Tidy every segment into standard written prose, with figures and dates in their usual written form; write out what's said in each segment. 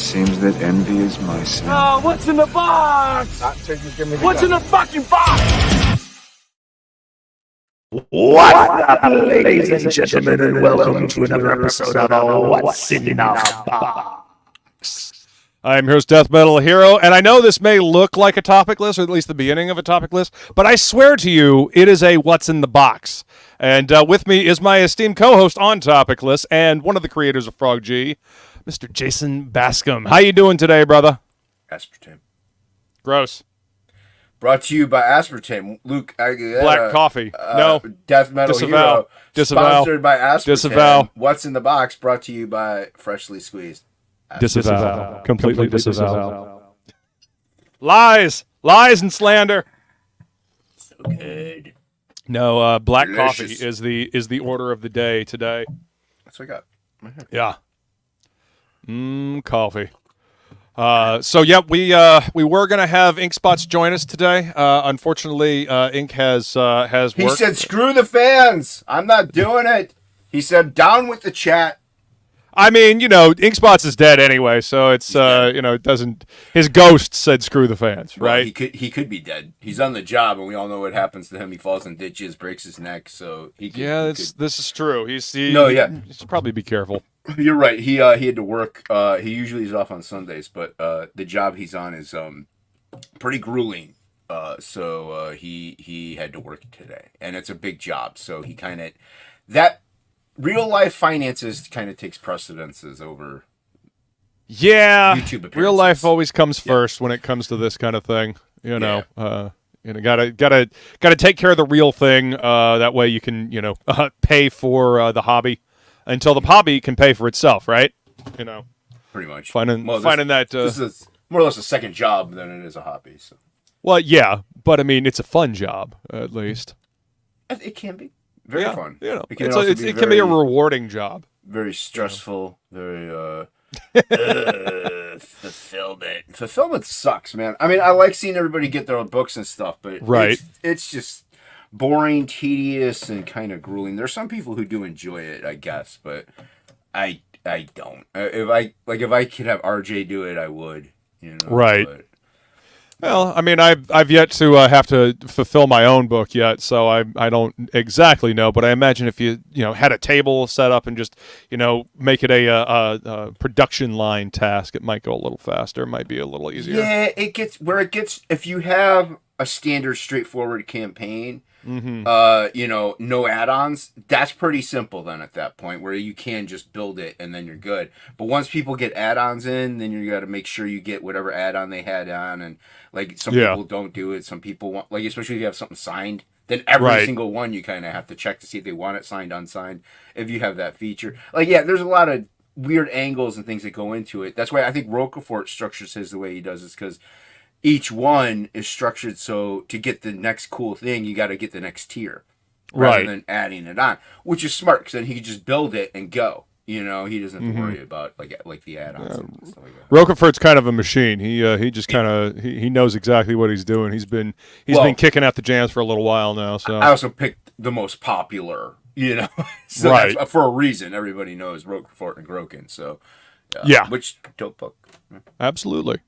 seems that envy is my sin. Oh, what's in the box? What's in the fucking box? What's up, ladies and gentlemen, and welcome to another episode of What's in the Box. I'm here's DeathMetalHero, and I know this may look like a topic list, or at least the beginning of a topic list, but I swear to you, it is a What's in the Box. And with me is my esteemed co-host on Topic List, and one of the creators of Frog G, Mr. Jason Bascom. How you doing today, brother? Aspartame. Gross. Brought to you by Aspartame. Luke, Black coffee. No. DeathMetalHero. Disavow. Disavow. Sponsored by Aspartame. Disavow. What's in the Box? Brought to you by Freshly Squeezed. Disavow. Completely disavow. Lies. Lies and slander. So good. No, black Delicious. coffee is the order of the day today. That's what I got. Right here. Yeah. Coffee. So yeah, we were gonna have Inkspots join us today. Unfortunately, Ink has work. He said, "Screw the fans. I'm not doing it." He said, "Down with the chat." I mean, Inkspots is dead anyway, so it's it doesn't. His ghost said, "Screw the fans," right? Well, he could be dead. He's on the job, and we all know what happens to him. He falls in ditches, breaks his neck, so he could. Yeah, this is true. He should probably be careful. You're right. He had to work. He usually is off on Sundays, but the job he's on is pretty grueling. So he had to work today, and it's a big job. So he kind of that real life finances kind of takes precedences over. Yeah, YouTube appearances. Real life always comes first when it comes to this kind of thing. Gotta take care of the real thing. That way you can pay for the hobby. Until the hobby can pay for itself, right? Pretty much. Finding that this is more or less a second job than it is a hobby. So. Well, yeah, but I mean, it's a fun job at least. It can be very fun. It can be a rewarding job. Very stressful. Very fulfillment. Fulfillment sucks, man. I mean, I like seeing everybody get their own books and stuff, but it's just boring, tedious, and kind of grueling. There's some people who do enjoy it, I guess, but I don't. If I could have RJ do it, I would. Right. But, well, I mean, I've yet to have to fulfill my own book yet, so I don't exactly know. But I imagine if you had a table set up and just make it a production line task, it might go a little faster. It might be a little easier. Yeah, it gets if you have a standard, straightforward campaign. Mm-hmm. No add-ons. That's pretty simple then at that point, where you can just build it and then you're good. But once people get add-ons in, then you got to make sure you get whatever add-on they had on, and some people don't do it. Some people want, especially if you have something signed, then every single one you kind of have to check to see if they want it signed, unsigned. If you have that feature, there's a lot of weird angles and things that go into it. That's why I think Roquefort structures his the way he does, is because each one is structured so to get the next cool thing, you got to get the next tier, rather than adding it on, which is smart because then he can just build it and go. He doesn't have to worry about like the add-ons and stuff like that. Roquefort's kind of a machine. He just kind of he knows exactly what he's doing. He's been kicking out the jams for a little while now. So I also picked the most popular, so that's, for a reason. Everybody knows Roquefort and Groken. So which dope book. Absolutely.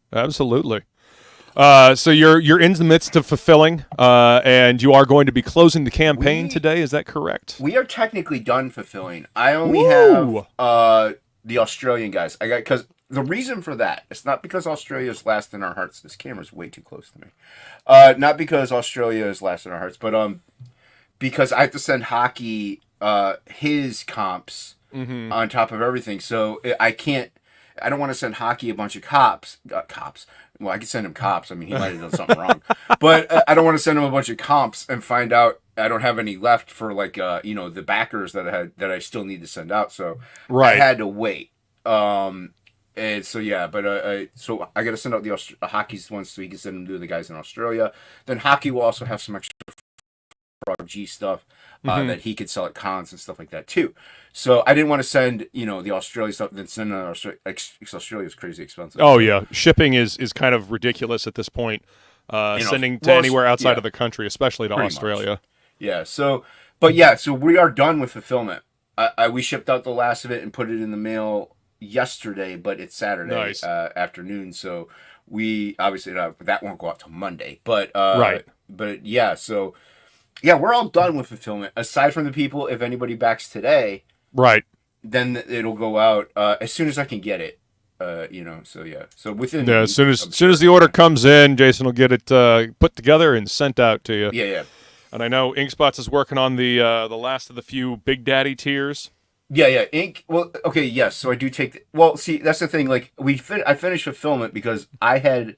So you're in the midst of fulfilling, and you are going to be closing the campaign today. Is that correct? We are technically done fulfilling. I only have the Australian guys. Because the reason for that, it's not because Australia is last in our hearts. This camera's way too close to me. Not because Australia is last in our hearts, but because I have to send Hockey his comps on top of everything. So I don't want to send Hockey a bunch of cops. Well, I could send him cops. I mean, he might have done something wrong. But I don't want to send him a bunch of comps and find out I don't have any left for the backers that I still need to send out. So I had to wait. And so so I got to send out the Hockey's ones so he can send them to the guys in Australia. Then Hockey will also have some extra Frog G stuff that he could sell at cons and stuff like that too. So I didn't want to send the Australia stuff then send Australia. Australia is crazy expensive. Oh yeah, shipping is kind of ridiculous at this point. Sending to anywhere outside of the country, especially to Australia. Much. Yeah. So we are done with fulfillment. We shipped out the last of it and put it in the mail yesterday, but it's Saturday afternoon, so we obviously that won't go out till Monday. But but yeah, so yeah, we're all done with fulfillment. Aside from the people, if anybody backs today, then it'll go out as soon as I can get it. So yeah, so within as soon as the order comes in, Jason will get it put together and sent out to you. Yeah. And I know Inkspots is working on the last of the few Big Daddy tiers. Yeah. Well, okay, yes. So I do take. Well, see, that's the thing. Like I finished fulfillment because I had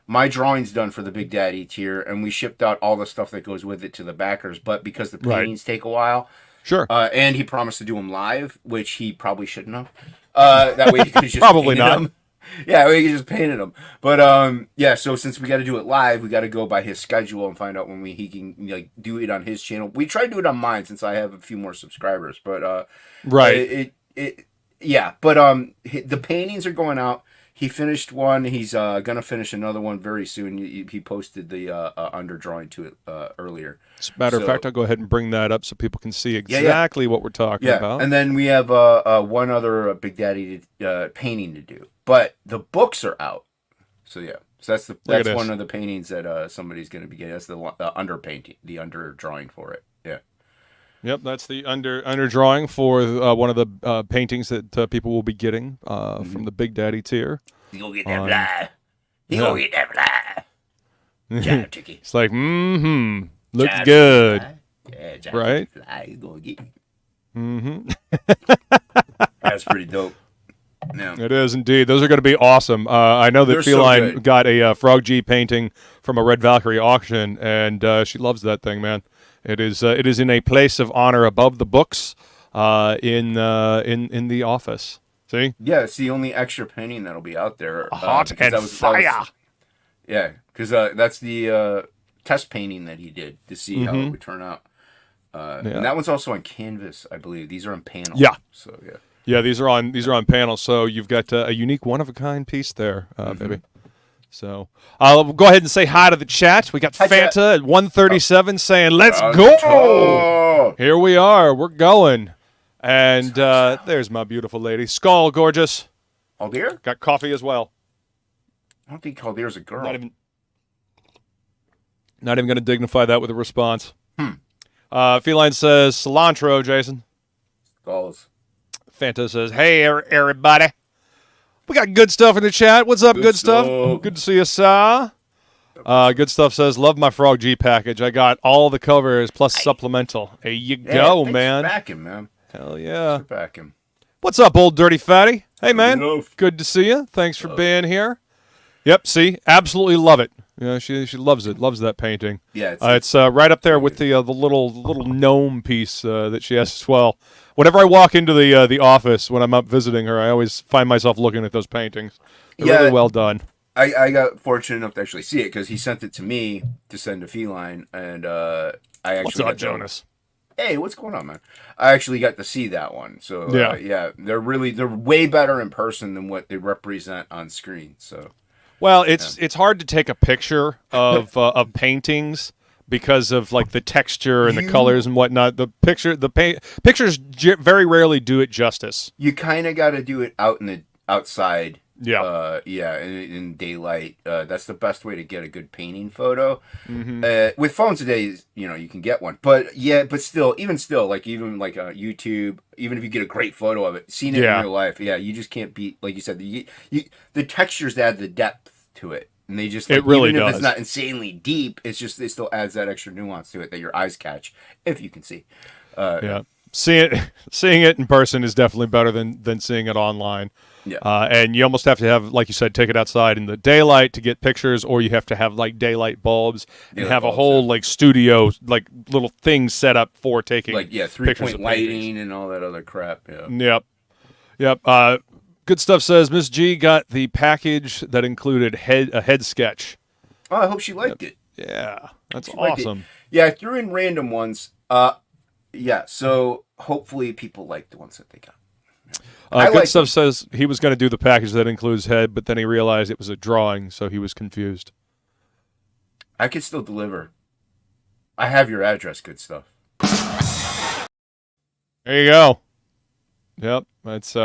my drawings done for the Big Daddy tier, and we shipped out all the stuff that goes with it to the backers. But because the paintings take a while, and he promised to do them live, which he probably shouldn't have. That way he could just probably not. Them. Yeah, we just painted them. But yeah. So since we got to do it live, we got to go by his schedule and find out when he can like do it on his channel. We try to do it on mine since I have a few more subscribers. But yeah. But the paintings are going out. He finished one. He's gonna finish another one very soon. He posted the underdrawing to it earlier. As a matter of fact, I'll go ahead and bring that up so people can see exactly what we're talking about. And then we have one other Big Daddy painting to do, but the books are out. So yeah, so that's one of the paintings that somebody's going to be getting. That's the underpainting, the underdrawing for it. Yeah. Yep, that's the underdrawing for one of the paintings that people will be getting from the Big Daddy tier. You go get that fly. You go get that fly. It's like, looks good. Yeah, right? Fly. You go get it. That's pretty dope. Yeah. It is indeed. Those are going to be awesome. I know that Feline got a Frog G painting from a Red Valkyrie auction, and she loves that thing, man. It is in a place of honor above the books in the office. See? Yeah, it's the only extra painting that'll be out there. Hot and fire. Yeah, because that's the test painting that he did to see how it would turn out. And that one's also on canvas, I believe. These are on panel. Yeah. So yeah. Yeah, these are on panel. So you've got a unique one-of-a-kind piece there, baby. So I'll go ahead and say hi to the chat. We got Fanta at 137 saying, "Let's go!" Here we are. We're going. And there's my beautiful lady. Skull, gorgeous. Aldir? Got coffee as well. I don't think Aldir's a girl. Not even going to dignify that with a response. Feline says, cilantro, Jason. Skulls. Fanta says, "Hey, everybody. We got good stuff in the chat. What's up, good stuff? Good to see you, sir." Good stuff says, "Love my Frog G package. I got all the covers plus supplemental." There you go, man. Thanks for backing, man. Hell yeah. Thanks for backing. What's up, old dirty fatty? Hey, man. Good to see you. Thanks for being here. Yep, see? Absolutely love it. Yeah, she loves it. Loves that painting. Yeah, it's right up there with the little gnome piece that she has as well. Whenever I walk into the office when I'm up visiting her, I always find myself looking at those paintings. They're really well done. I got fortunate enough to actually see it because he sent it to me to send to Feline, and I actually. What's up, Jonas? Hey, what's going on, man? I actually got to see that one. So yeah, they're way better in person than what they represent on screen. So. Well, it's hard to take a picture of paintings because of like the texture and the colors and whatnot. Pictures very rarely do it justice. You kind of got to do it outside. Yeah. In daylight. That's the best way to get a good painting photo. With phones today, you can get one. But still, even YouTube, even if you get a great photo of it, seeing it in real life, you just can't beat, like you said, the textures add the depth to it. And they just, it really even does. if it's not insanely deep, it still adds that extra nuance to it that your eyes catch, if you can see. Seeing it in person is definitely better than seeing it online. Yeah. And you almost have to have, like you said, take it outside in the daylight to get pictures, or you have to have like daylight bulbs and have a whole like studio, like little things set up for taking pictures 3-point of lighting paintings. and all that other crap. Yeah. Yep. Good stuff says Miss G got the package that included a head sketch. Oh, I hope she liked it. Yeah, that's awesome. Yeah, I threw in random ones. So hopefully people like the ones that they got. Good stuff says he was going to do the package that includes head, but then he realized it was a drawing, so he was confused. I could still deliver. I have your address, good stuff. There you go. Yep, that's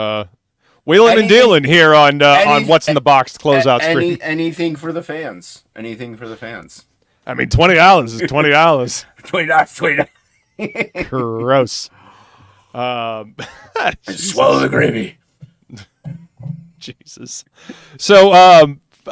Wheeling and dealing here on What's in the Box closeout stream. Anything for the fans. Anything for the fans. I mean, $20 is $20. $20. Gross. Swallow the gravy. Jesus. So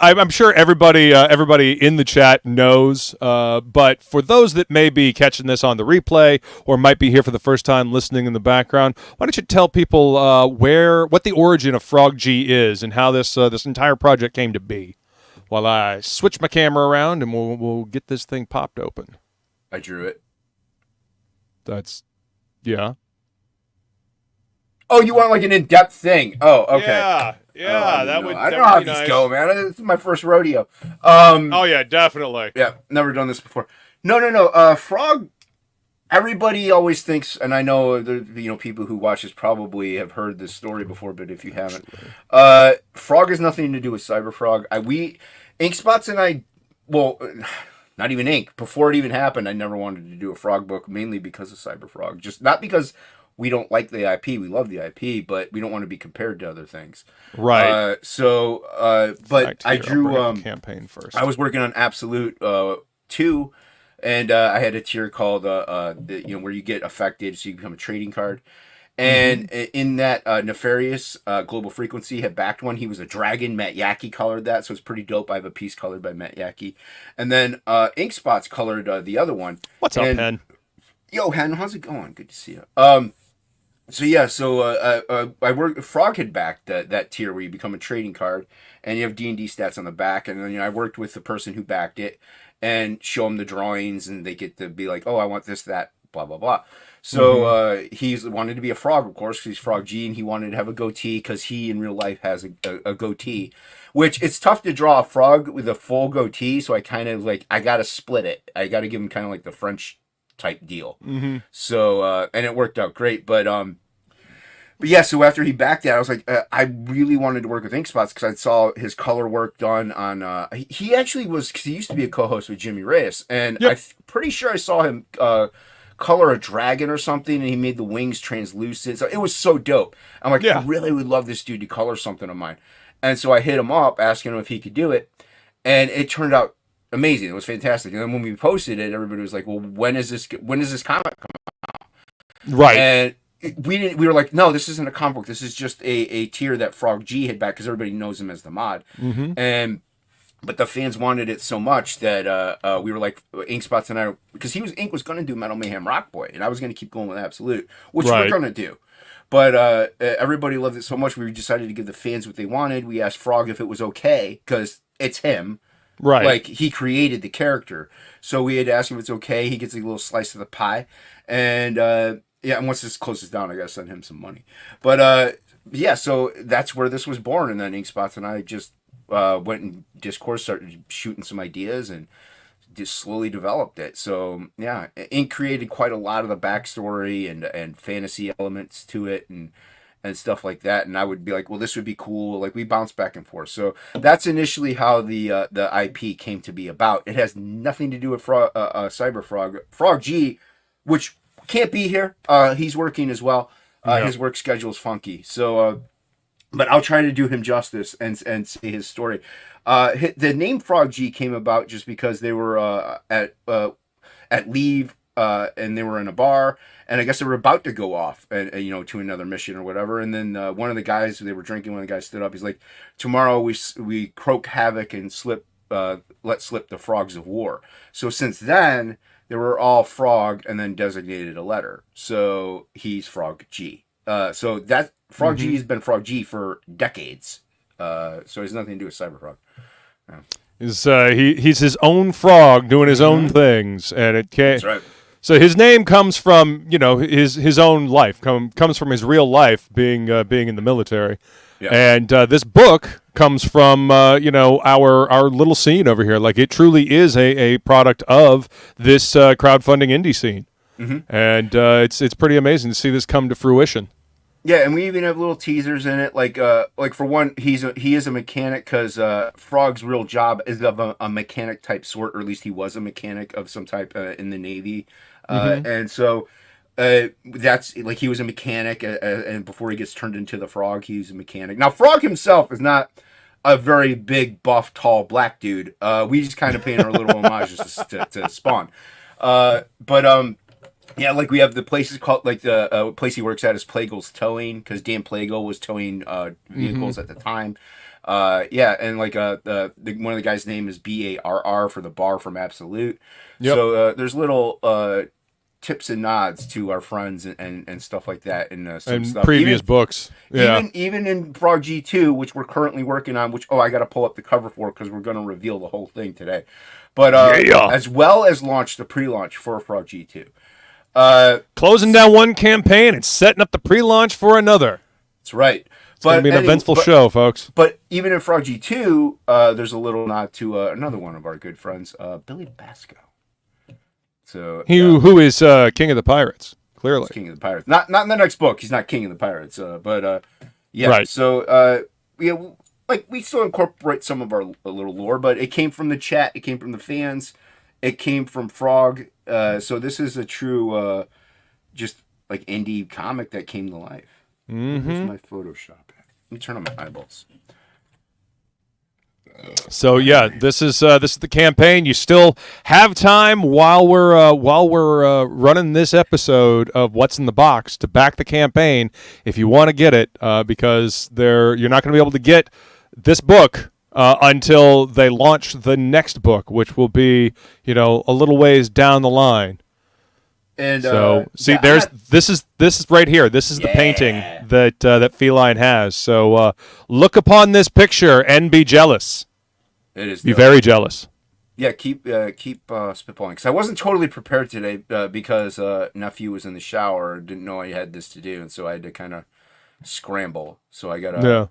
I'm sure everybody in the chat knows, but for those that may be catching this on the replay or might be here for the first time listening in the background, why don't you tell people what the origin of Frog G is and how this entire project came to be? While I switch my camera around and we'll get this thing popped open. I drew it. Yeah. Oh, you want like an in-depth thing? Oh, okay. Yeah, that would. I don't know how these go, man. This is my first rodeo. Oh yeah, definitely. Yeah, never done this before. No. Frog. Everybody always thinks, and I know people who watch this probably have heard this story before, but if you haven't, Frog has nothing to do with Cyberfrog. Inkspots and I, well, not even Ink. Before it even happened, I never wanted to do a Frog book, mainly because of Cyberfrog. Just not because we don't like the IP. We love the IP, but we don't want to be compared to other things. Right. But I drew campaign first. I was working on Absolute 2, and I had a tier called where you get affected, so you become a trading card. And in that Nefarious Global Frequency had backed one. He was a dragon. Matt Yackey colored that, so it's pretty dope. I have a piece colored by Matt Yackey. And then Inkspots colored the other one. What's up, Hen? Yo, Hen, how's it going? Good to see you. I worked. Frog had backed that tier where you become a trading card, and you have D&D stats on the back. And then I worked with the person who backed it and show them the drawings, and they get to be like, oh, I want this, that, blah, blah, blah. So he's wanted to be a frog, of course, because he's Frog G, and he wanted to have a goatee because he in real life has a goatee, which it's tough to draw a frog with a full goatee. So I kind of I got to split it. I got to give him kind of like the French type deal. So, and it worked out great. But yeah, so after he backed that, I was like, I really wanted to work with Inkspots because I saw his color work done on, he actually was, because he used to be a co-host with Jimmy Reyes, and I'm pretty sure I saw him color a dragon or something, and he made the wings translucent. So it was so dope. I'm like, I really would love this dude to color something of mine. And so I hit him up asking him if he could do it, and it turned out amazing. It was fantastic. And then when we posted it, everybody was like, well, when is this comic coming out? Right. And we were like, no, this isn't a comic book. This is just a tier that Frog G had back because everybody knows him as the mod. But the fans wanted it so much that we were like, Inkspots and I, because Ink was going to do Metal Mayhem Rock Boy, and I was going to keep going with Absolute, which we're going to do. But everybody loved it so much, we decided to give the fans what they wanted. We asked Frog if it was okay, because it's him. Right. Like, he created the character. So we had asked him if it's okay. He gets a little slice of the pie. And, and once this closes down, I got to send him some money. But, so that's where this was born. And then Inkspots and I just went in Discord, started shooting some ideas, and just slowly developed it. So, yeah, Ink created quite a lot of the backstory and fantasy elements to it and stuff like that. And I would be like, well, this would be cool. Like, we bounce back and forth. So that's initially how the IP came to be about. It has nothing to do with Cyberfrog. Frog G, which can't be here. He's working as well. His work schedule is funky. So, but I'll try to do him justice and say his story. The name Frog G came about just because they were at leave, and they were in a bar, and I guess they were about to go off and to another mission or whatever. And then one of the guys, they were drinking. One of the guys stood up. He's like, "Tomorrow we croak havoc and let slip the frogs of war." So since then, they were all frog, and then designated a letter. So he's Frog G. So that Frog G has been Frog G for decades. So it has nothing to do with Cyberfrog. He's his own frog doing his own things, and it can't. That's right. So his name comes from his own life, comes from his real life being in the military, and this book comes from our little scene over here. Like, it truly is a product of this crowdfunding indie scene, and it's pretty amazing to see this come to fruition. Yeah, and we even have little teasers in it. Like for one, he is a mechanic because Frog's real job is of a mechanic type sort, or at least he was a mechanic of some type in the Navy. And so that's like he was a mechanic, and before he gets turned into the frog, he's a mechanic. Now, Frog himself is not a very big, buff, tall, black dude. We just kind of paid our little homages to Spawn. Yeah, like we have the places called, like the place he works at is Plagel's Towing, because Dan Plagle was towing vehicles at the time. Yeah, and like one of the guys' name is BARR for the bar from Absolute. Yep. So there's little tips and nods to our friends and stuff like that in some stuff. Previous books. Yeah. Even in Frog G2, which we're currently working on, which I got to pull up the cover for because we're going to reveal the whole thing today. But as well as launch the pre-launch for Frog G2. Closing down one campaign and setting up the pre-launch for another. That's right. It's going to be an eventful show, folks. But even in Frog G2, there's a little nod to another one of our good friends, Billy Bascom. So who is King of the Pirates? Clearly, King of the Pirates. Not in the next book. He's not King of the Pirates. But yeah. Right. So like we still incorporate some of our little lore, but it came from the chat. It came from the fans. It came from Frog. So this is a true, just like indie comic that came to life. Mm-hmm. Where's my Photoshop at? Let me turn on my eyeballs. So yeah, this is the campaign. You still have time while we're running this episode of What's in the Box to back the campaign if you want to get it, because you're not going to be able to get this book until they launch the next book, which will be a little ways down the line. And so see, this is right here. This is the painting that Feline has. So look upon this picture and be jealous. It is. Be very jealous. Yeah, keep spitballing. Because I wasn't totally prepared today because nephew was in the shower, didn't know I had this to do, and so I had to kind of scramble. So I got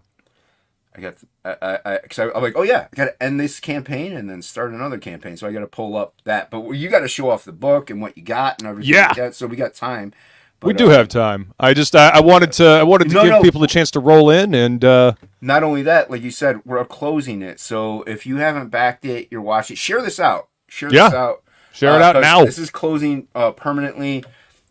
because I'm like, I got to end this campaign and then start another campaign. So I got to pull up that. But you got to show off the book and what you got and everything like that. So we got time. But, we do have time. I just I wanted to give people a chance to roll in and. Not only that, like you said, we're closing it. So if you haven't backed it, you're watching. Share this out. Share this out. Share it out now. This is closing permanently.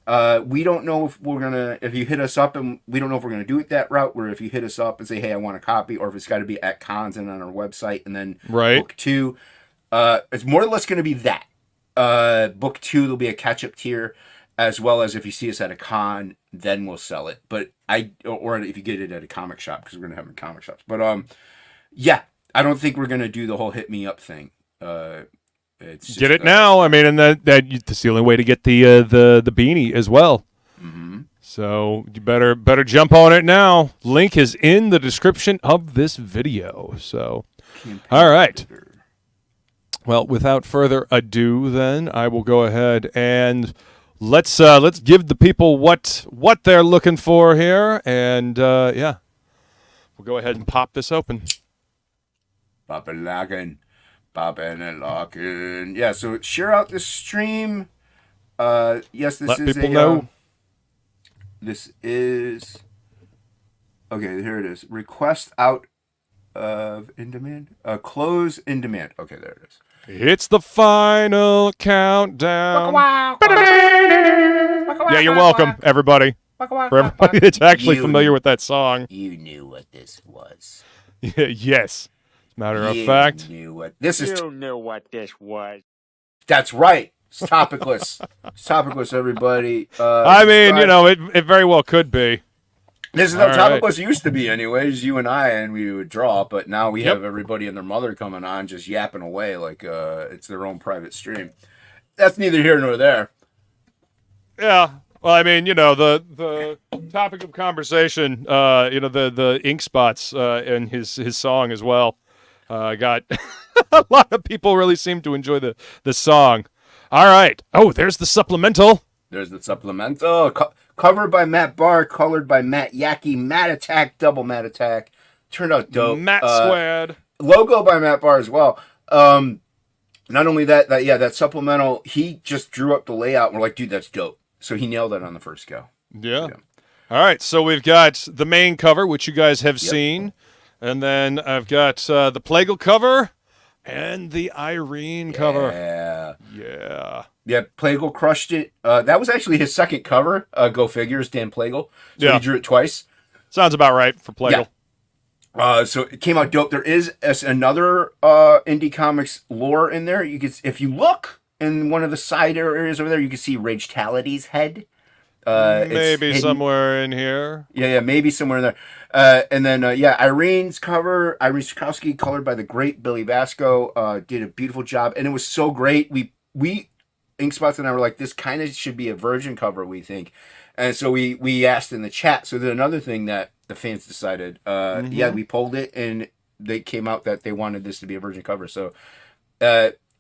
We don't know if you hit us up, and we don't know if we're gonna do it that route. Where if you hit us up and say, "Hey, I want a copy," or if it's got to be at cons and on our website, and then book 2, it's more or less gonna be that. Book 2, there'll be a catch-up tier, as well as if you see us at a con, then we'll sell it. But or if you get it at a comic shop, because we're gonna have it in comic shops. But yeah, I don't think we're gonna do the whole hit me up thing. Get it now. I mean, and that's the only way to get the beanie as well. Mm-hmm. So you better jump on it now. Link is in the description of this video. So, all right. Well, without further ado, then I will go ahead and let's give the people what they're looking for here, and we'll go ahead and pop this open. Pop it locking. Popping and locking. Yeah, so share out this stream. Yes, this is people know. This is okay. Here it is. Request out of in demand. Close in demand. Okay, there it is. It's the final countdown. Yeah, you're welcome, everybody. For everybody that's actually familiar with that song. You knew what this was. Yes. Matter of fact, knew what this is. You knew what this was. That's right. It's topicless. It's topicless, everybody. I mean, it very well could be. This is how topicless used to be, anyways. You and I, and we would draw, but now we have everybody and their mother coming on, just yapping away like it's their own private stream. That's neither here nor there. Yeah. Well, I mean, the topic of conversation, the Inkspots and his song as well. Got a lot of people really seem to enjoy the song. All right. Oh, there's the supplemental. There's the supplemental. Covered by Matt Barr, colored by Matt Yackey. Matt Attack, double Matt Attack. Turned out dope. Matt Squared. Logo by Matt Barr as well. Not only that supplemental, he just drew up the layout. And we're like, dude, that's dope. So he nailed it on the first go. Yeah. All right. So we've got the main cover, which you guys have seen. And then I've got the Plagal cover and the Irene cover. Yeah. Yeah. Yeah, Plagle crushed it. That was actually his second cover. Go figures, Dan Plagle. So Yeah. he drew it twice. Sounds about right for Plagle. Yeah. So it came out dope. There is another indie comics lore in there. You can, if you look in one of the side areas over there, you can see Ragetality's head. Maybe somewhere in here. Yeah, maybe somewhere in there. And then Irene's cover, Irene Strakowski, colored by the great Billy Basco, did a beautiful job, and it was so great. We Inkspots and I were like, this kind of should be a virgin cover, we think. And so we asked in the chat. So then another thing that the fans decided, we polled it, and they came out that they wanted this to be a virgin cover. So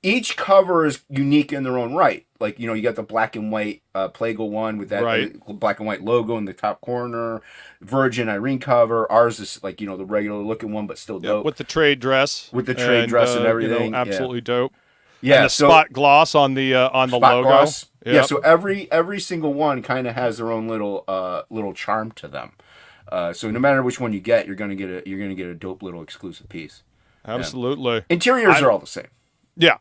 each cover is unique in their own right. Like, you know, you got the black and white Plagle one with that black and white logo in the top corner, Virgin Irene cover. Ours is like, you know, the regular looking one, but still dope. With the trade dress. With the trade dress and everything. You know, absolutely dope. Yeah, and the spot gloss on the logo. Gloss. Yep. Yeah, so every single one kind of has their own little charm to them. So no matter which one you get, you're gonna get a dope little exclusive piece. Absolutely. Yeah. Interiors are all the same. Yeah.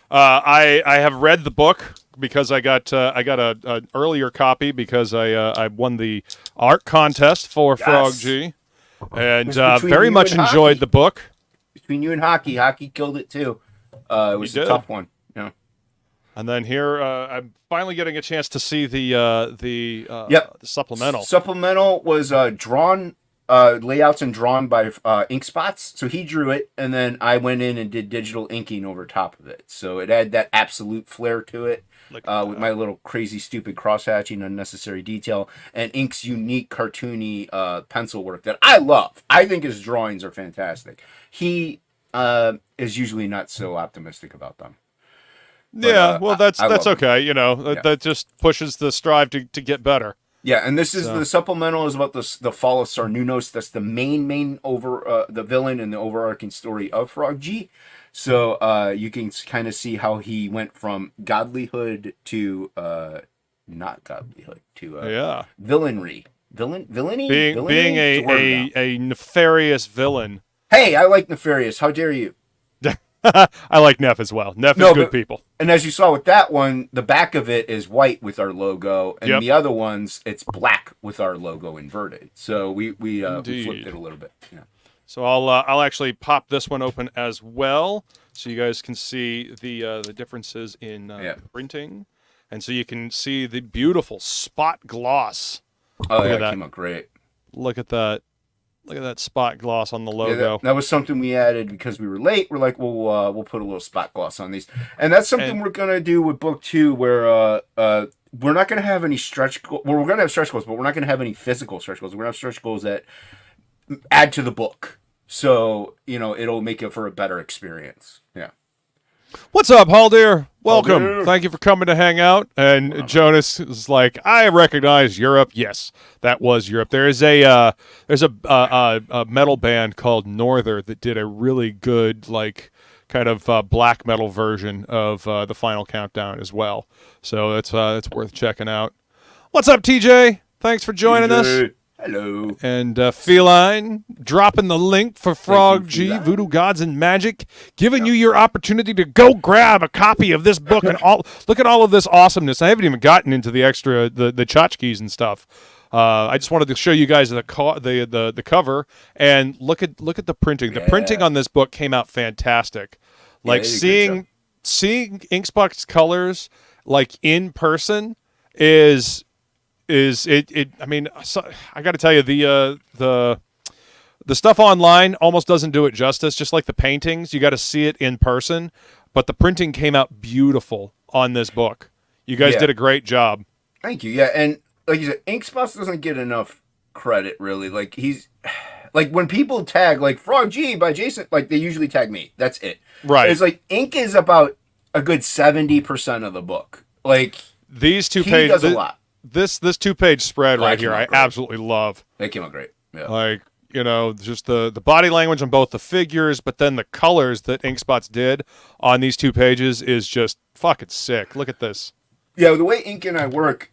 I have read the book because I got an earlier copy because I won the art contest for Frog G, and very much enjoyed the book. Between you and Hockey killed it too. It was a tough one. Yeah. And then here I'm finally getting a chance to see the supplemental. Supplemental was drawn. Layouts and drawn by Inkspots. So he drew it, and then I went in and did digital inking over top of it. So it had that absolute flair to it, with my little crazy, stupid cross-hatching, unnecessary detail, and Ink's unique cartoony pencil work that I love. I think his drawings are fantastic. He is usually not so optimistic about them. But, well, that's okay. You know, that just pushes the strive to get better. Yeah, and this is the supplemental is about the fall of Sarnunos. That's the main over the villain and the overarching story of Frog G. So you can kind of see how he went from godlyhood to not godlyhood to villainy. Being a nefarious villain. Hey, I like nefarious. How dare you? I like Neff as well. Neff is good people. And as you saw with that one, the back of it is white with our logo, and the other ones, it's black with our logo inverted. So we flipped it a little bit. Yeah. So I'll actually pop this one open as well, so you guys can see the differences in printing, and so you can see the beautiful spot gloss. Oh, yeah, that came out great. Look at that. Look at that spot gloss on the logo. Yeah, that was something we added because we were late. We're like, we'll put a little spot gloss on these, and that's something we're gonna do with book 2, where we're not gonna have any stretch goals. Well, we're gonna have stretch goals, but we're not gonna have any physical stretch goals. We're gonna have stretch goals that add to the book, so you know it'll make it for a better experience. Yeah. What's up, Haldir? Welcome. Thank you for coming to hang out. And Jonas is like, I recognize Europe. Yes, that was Europe. There's a metal band called Norther that did a really good kind of black metal version of the Final Countdown as well. So it's worth checking out. What's up, TJ? Thanks for joining us. Hello. And Feline dropping the link for Frog G, Voodoo Gods and Magic, giving you your opportunity to go grab a copy of this book and look at all of this awesomeness. I haven't even gotten into the extra the tchotchkes and stuff. I just wanted to show you guys the cover and look at the printing. The printing on this book came out fantastic. Like seeing Inkspots colors like in person is it I mean, I got to tell you, the stuff online almost doesn't do it justice. Just like the paintings, you got to see it in person. But the printing came out beautiful on this book. You guys did a great job. Thank you. Yeah, and like you said, Inkspots doesn't get enough credit, really. Like he's like when people tag like Frog G by Jason, like they usually tag me. That's it. Right. It's like Ink is about a good 70% of the book. Like these two he pages. does a lot. This 2-page spread right here, I absolutely love. They came out great. Yeah. Like, you know, just the body language on both the figures, but then the colors that Inkspots did on these 2 pages is just fucking sick. Look at this. Yeah, the way Ink and I work,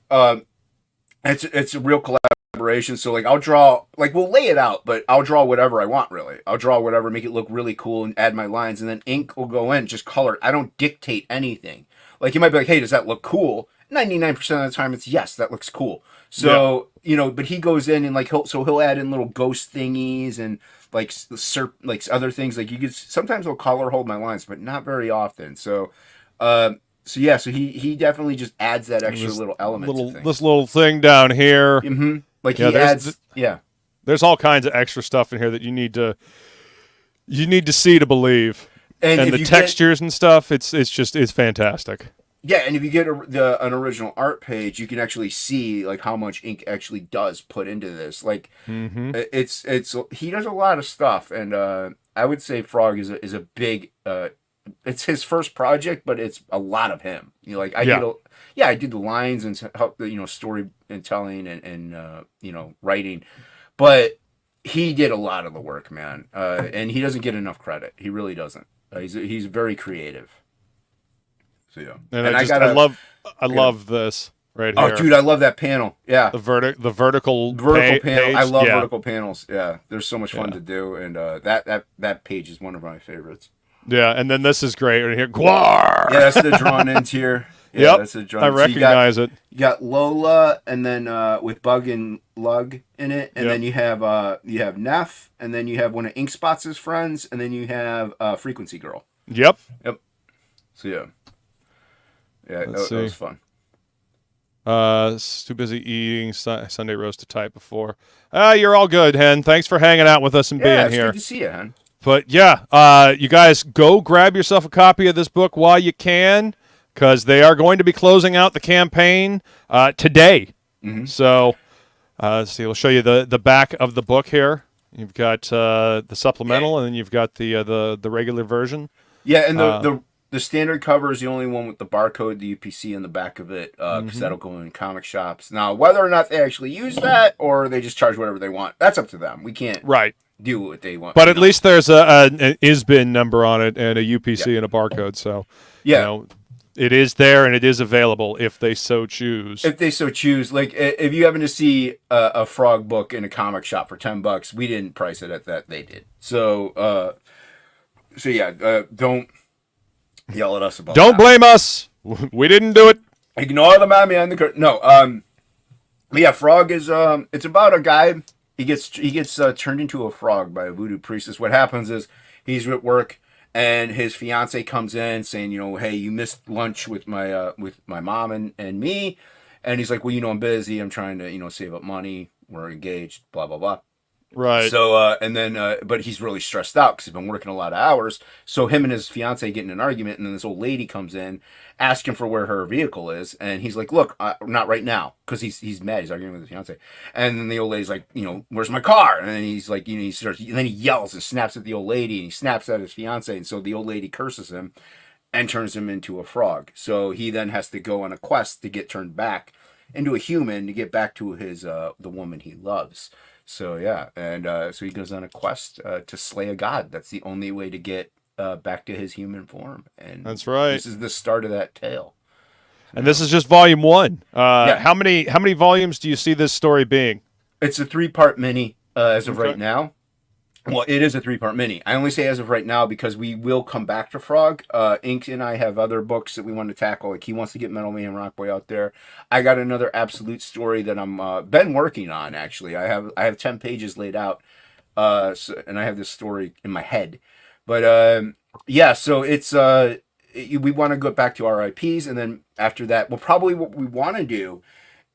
it's a real collaboration. So like I'll draw, like we'll lay it out, but I'll draw whatever I want. Really, I'll draw whatever, make it look really cool, and add my lines, and then Ink will go in, just color. I don't dictate anything. Like you might be like, hey, does that look cool? 99% of the time it's yes, that looks cool. So, you know, but he goes in and like he'll add in little ghost thingies and like like other things. Like you could sometimes he'll color hold my lines, but not very often. So so he definitely just adds that extra little element to things. This little thing down here. Mm-hmm. Like he adds There's all kinds of extra stuff in here that you need to see to believe. And the textures and stuff, it's fantastic. Yeah, and if you get an original art page, you can actually see like how much ink actually does put into this. Like, it's he does a lot of stuff, and I would say Frog is a big. It's his first project, but it's a lot of him. You know, like I did the lines and help story and telling and writing, but he did a lot of the work, man. And he doesn't get enough credit. He really doesn't. He's very creative. So yeah, and I love this right here. Oh, dude, I love that panel. Yeah, the vertical panel. Page. I love vertical panels. Yeah, they're so much fun to do, and that page is one of my favorites. Yeah, and then this is great right here. Gwar! Yeah, that's the drawn in here. Yeah, that's the drawn. I recognize it. You got Lola, and then with Bug and Lug in it, and then you have Neff, and then you have one of Inkspots' friends, and then you have Frequency Girl. Yep. So yeah. Yeah, that was fun. Too busy eating Sunday roast to type before. You're all good, Hen. Thanks for hanging out with us and being here. Good to see you, Hen. But yeah, you guys go grab yourself a copy of this book while you can, because they are going to be closing out the campaign today. Mm-hmm. So let's see. We'll show you the back of the book here. You've got the supplemental, and then you've got the regular version. Yeah, and the standard cover is the only one with the barcode, the UPC in the back of it, because that'll go in comic shops. Now, whether or not they actually use that or they just charge whatever they want, that's up to them. We can't do what they want. But at least there's an ISBN number on it and a UPC and a barcode. So, it is there and it is available if they so choose. If they so choose. Like, if you happen to see a Frog book in a comic shop for $10, we didn't price it at that. They did. So don't yell at us about Don't blame us. We didn't do it. Ignore the man behind the curtain. No, but yeah, Frog is it's about a guy. He gets turned into a frog by a voodoo priestess. What happens is he's at work and his fiance comes in saying, hey, you missed lunch with my mom and me, and he's like, well, I'm busy. I'm trying to save up money. We're engaged. Blah blah blah. Right. So, but he's really stressed out because he's been working a lot of hours. So him and his fiance get in an argument, and then this old lady comes in, asking for where her vehicle is, and he's like, "Look, not right now," because he's mad. He's arguing with his fiance, and then the old lady's like, "Where's my car?" And then he's like, and then he yells and snaps at the old lady, and he snaps at his fiance, and so the old lady curses him, and turns him into a frog. So he then has to go on a quest to get turned back into a human to get back to his the woman he loves. So yeah, and so he goes on a quest to slay a god. That's the only way to get back to his human form. And that's right. This is the start of that tale. And this is just volume 1. How many volumes do you see this story being? It's a 3-part mini as of right now. Well, it is a 3-part mini. I only say as of right now because we will come back to Frog. Ink and I have other books that we want to tackle. Like he wants to get Metal Mayhem Rockboy out there. I got another absolute story that I'm been working on. Actually, I have 10 pages laid out, and I have this story in my head. But so it's we want to go back to RIPs, and then after that, well, probably what we want to do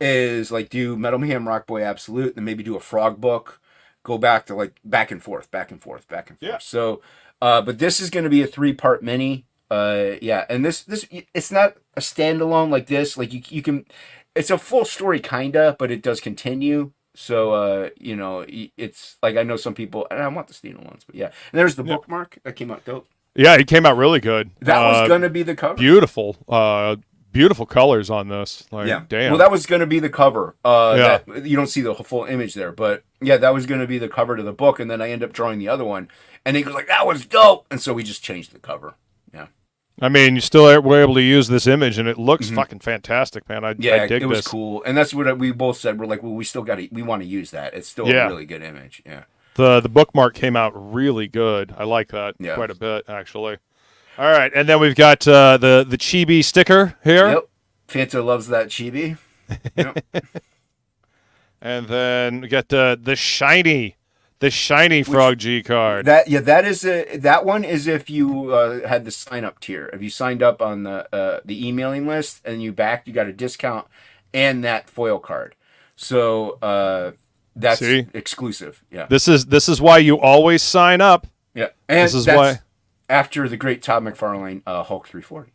is like do Metal Mayhem Rockboy Absolute, and then maybe do a Frog book. Go back to like back and forth. Yeah. So, but this is going to be a 3-part mini. And this it's not a standalone like this. Like you can, it's a full story kinda, but it does continue. So it's like I know some people, and I want the standalones, but yeah. And there's the bookmark that came out dope. Yeah, it came out really good. That was going to be the cover. Beautiful. Beautiful colors on this. Like, damn. Well, that was going to be the cover. You don't see the full image there, but yeah, that was going to be the cover to the book, and then I end up drawing the other one, and he goes like, "That was dope," and so we just changed the cover. Yeah. I mean, you still were able to use this image, and it looks fucking fantastic, man. I dig it was this. Cool, and that's what we both said. We're like, well, we want to use that. It's still a really good image. Yeah. The bookmark came out really good. I like that quite a bit, actually. All right, and then we've got the chibi sticker here. Yep. Fanta loves that chibi. Yep. And then we got the shiny Frog G card. That one is if you had the sign up tier. If you signed up on the emailing list and you backed, you got a discount and that foil card. So that's exclusive. Yeah. This is why you always sign up. Yeah. And this is why after the great Todd McFarlane Hulk 340.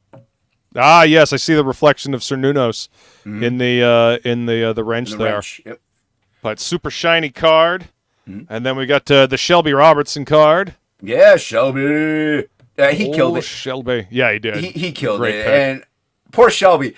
Ah, yes, I see the reflection of Sir Nunos in the wrench there. Wrench. Yep. But super shiny card. And then we got the Shelby Robertson card. Yeah, Shelby. He killed it. Shelby. Yeah, he did. He killed Great it. pick. And poor Shelby.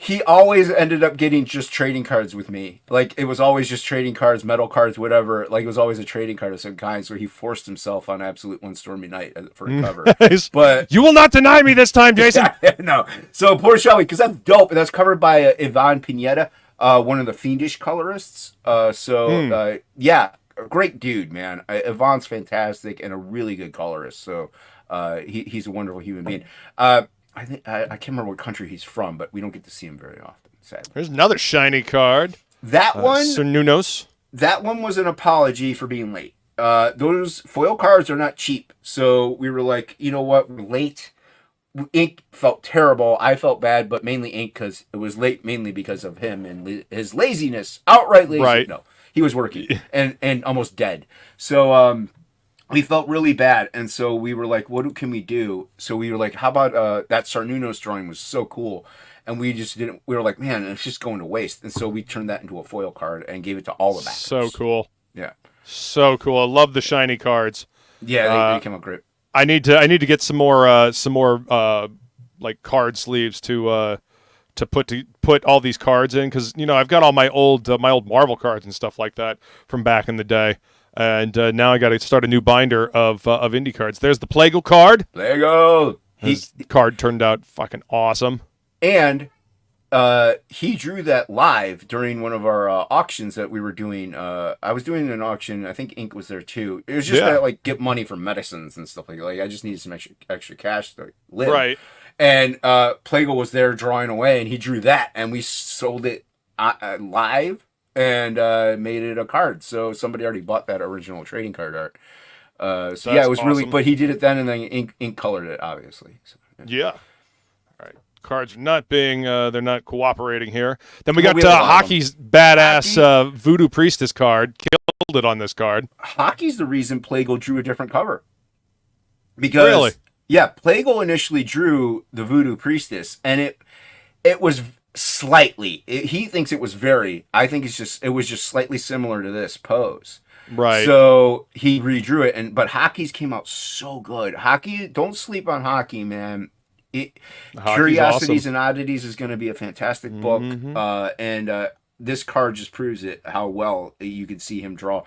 He always ended up getting just trading cards with me. Like, it was always just trading cards, metal cards, whatever. Like, it was always a trading card of some kind. So he forced himself on Absolute One Stormy Night for a cover. But you will not deny me this time, Jason. No. So poor Shelby, because that's dope. And that's covered by Ivan Pineda, one of the Fiendish colorists. Yeah, great dude, man. Ivan's fantastic and a really good colorist. So he's a wonderful human being. I can't remember what country he's from, but we don't get to see him very often, sadly. There's another shiny card. That one, Sir Nunos. That one was an apology for being late. Those foil cards are not cheap, so we were like, you know what, we're late. Ink felt terrible. I felt bad, but mainly Ink because it was late, mainly because of him and his laziness, outright lazy. Right. No, he was working and almost dead. So we felt really bad, and so we were like, what can we do? So we were like, how about that Sarnunos drawing was so cool, and we just didn't. We were like, man, it's just going to waste, and so we turned that into a foil card and gave it to all the backers. So cool. Yeah. So cool. I love the shiny cards. Yeah, they came out great. I need to get some more like card sleeves to put all these cards in, because I've got all my old Marvel cards and stuff like that from back in the day. And now I got to start a new binder of indie cards. There's the Plagal card. Plagal. His card turned out fucking awesome. And he drew that live during one of our auctions that we were doing. I was doing an auction. I think Ink was there too. It was just to like get money for medicines and stuff like that. Like I just needed some extra cash to live. Right. And Plagal was there drawing away, and he drew that, and we sold it live. And made it a card. So somebody already bought that original trading card art. So yeah, it was awesome. Really, but he did it then, and then Ink colored it, obviously. So, yeah. All right. Cards are not being, they're not cooperating here. Then we got Hockey's badass voodoo priestess card. Killed it on this card. Hockey's the reason Plagal drew a different cover. Because, really? Yeah, Plagal initially drew the voodoo priestess, and it was slightly. He thinks it was very. I think it was just slightly similar to this pose. Right. So he redrew it, but Hockey's came out so good. Hockey, don't sleep on Hockey, man. Curiosities awesome. and Oddities is going to be a fantastic book, and this card just proves it. How well you can see him draw.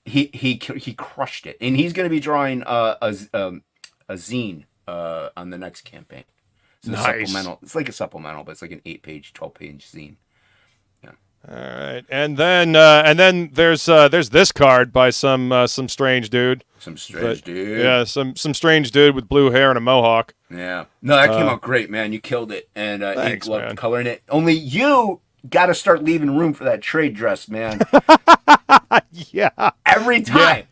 He crushed it, and he's going to be drawing a zine on the next campaign. It's a supplemental. It's like a supplemental, but it's like an 8-page, 12-page zine. Yeah. All right, and then there's this card by some strange dude. Some strange dude. Yeah, some strange dude with blue hair and a mohawk. Yeah. No, that came out great, man. You killed it, and thanks, Ink loved coloring it. Only you got to start leaving room for that trade dress, man. Yeah. Every time.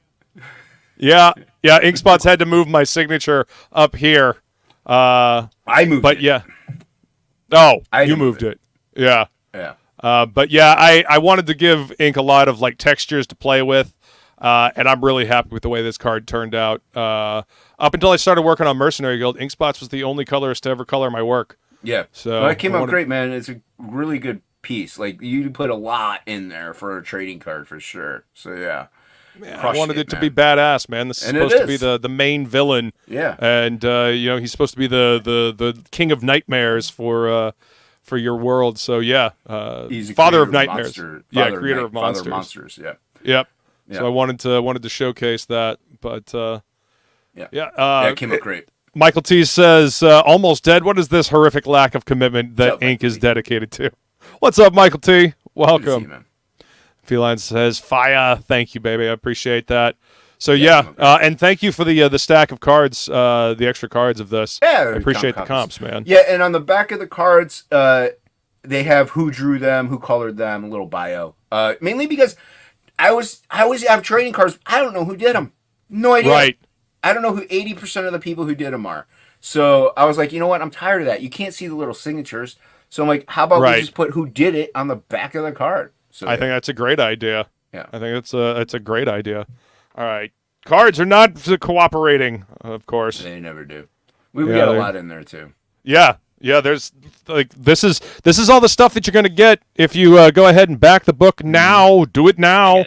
Yeah. Inkspots had to move my signature up here. I moved it. But yeah. Oh, you moved it. Yeah. Yeah. But yeah, I wanted to give Ink a lot of like textures to play with, and I'm really happy with the way this card turned out. Up until I started working on Mercenary Guild, Inkspots was the only colorist to ever color my work. Yeah. So it came out great, man. It's a really good piece. Like you put a lot in there for a trading card for sure. So yeah. Man, I wanted it to be badass, man. This is supposed to be the main villain. Yeah. And he's supposed to be the king of nightmares for your world. So yeah, he's a father of nightmares. Creator of monsters. Father of monsters. Yeah. Yep. Yeah. So I wanted to showcase that, but that came out great. Michael T says, "Almost dead. What is this horrific lack of commitment that Ink is dedicated to?" What's up, Michael T? Welcome. Good to see you, man. Feline says, "Fire." Thank you, baby. I appreciate that. So and thank you for the stack of cards, the extra cards of this. Yeah, I appreciate the comps, man. Yeah, and on the back of the cards, they have who drew them, who colored them, a little bio. Mainly because I always have trading cards. I don't know who did them. No idea. Right. I don't know who 80% of the people who did them are. So I was like, you know what? I'm tired of that. You can't see the little signatures. So I'm like, how about we just put who did it on the back of the card? So I think that's a great idea. Yeah. I think it's a great idea. All right. Cards are not cooperating, of course. They never do. We got a lot in there too. Yeah. Yeah, there's like this is all the stuff that you're going to get if you go ahead and back the book now. Do it now.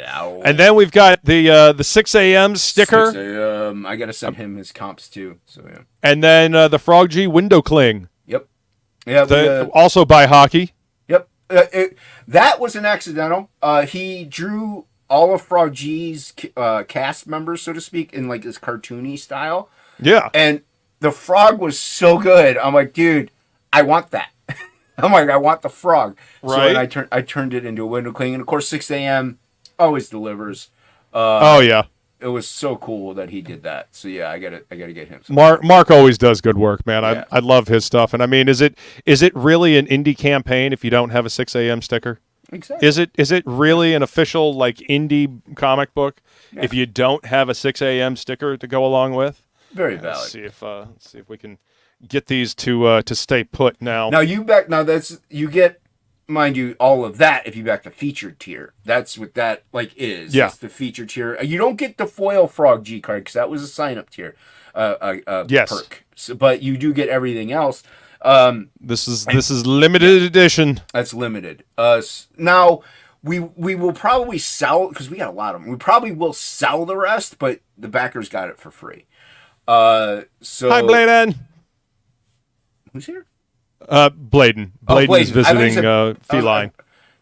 And then we've got the 6 a.m. sticker. 6 a.m. I got to send him his comps too. So yeah. And then the Frog G window cling. Yep. Yeah. Also by Hockey. Yep. That was an accidental. He drew all of Frog G's cast members, so to speak, in like this cartoony style. Yeah. And the frog was so good. I'm like, dude, I want that. I'm like, I want the frog. Right. So I turned it into a window cling, and of course, 6 a.m. always delivers. Yeah. It was so cool that he did that. So yeah, I gotta get him. Mark always does good work, man. Yeah. I love his stuff. And I mean, is it really an indie campaign if you don't have a 6 a.m. sticker? Exactly. Is it really an official like indie comic book if you don't have a 6 a.m. sticker to go along with? Very valid. Let's see if we can get these to stay put now. Now you get, mind you, all of that if you back the featured tier. That's what that is. Yeah. It's the featured tier. You don't get the foil Frog G card because that was a sign up tier. Yes. Perk. So, but you do get everything else. This is limited edition. That's limited. Now we will probably sell because we got a lot of them. We probably will sell the rest, but the backers got it for free. So Hi, Bladen. Who's here? Bladen. Bladen is visiting Feline.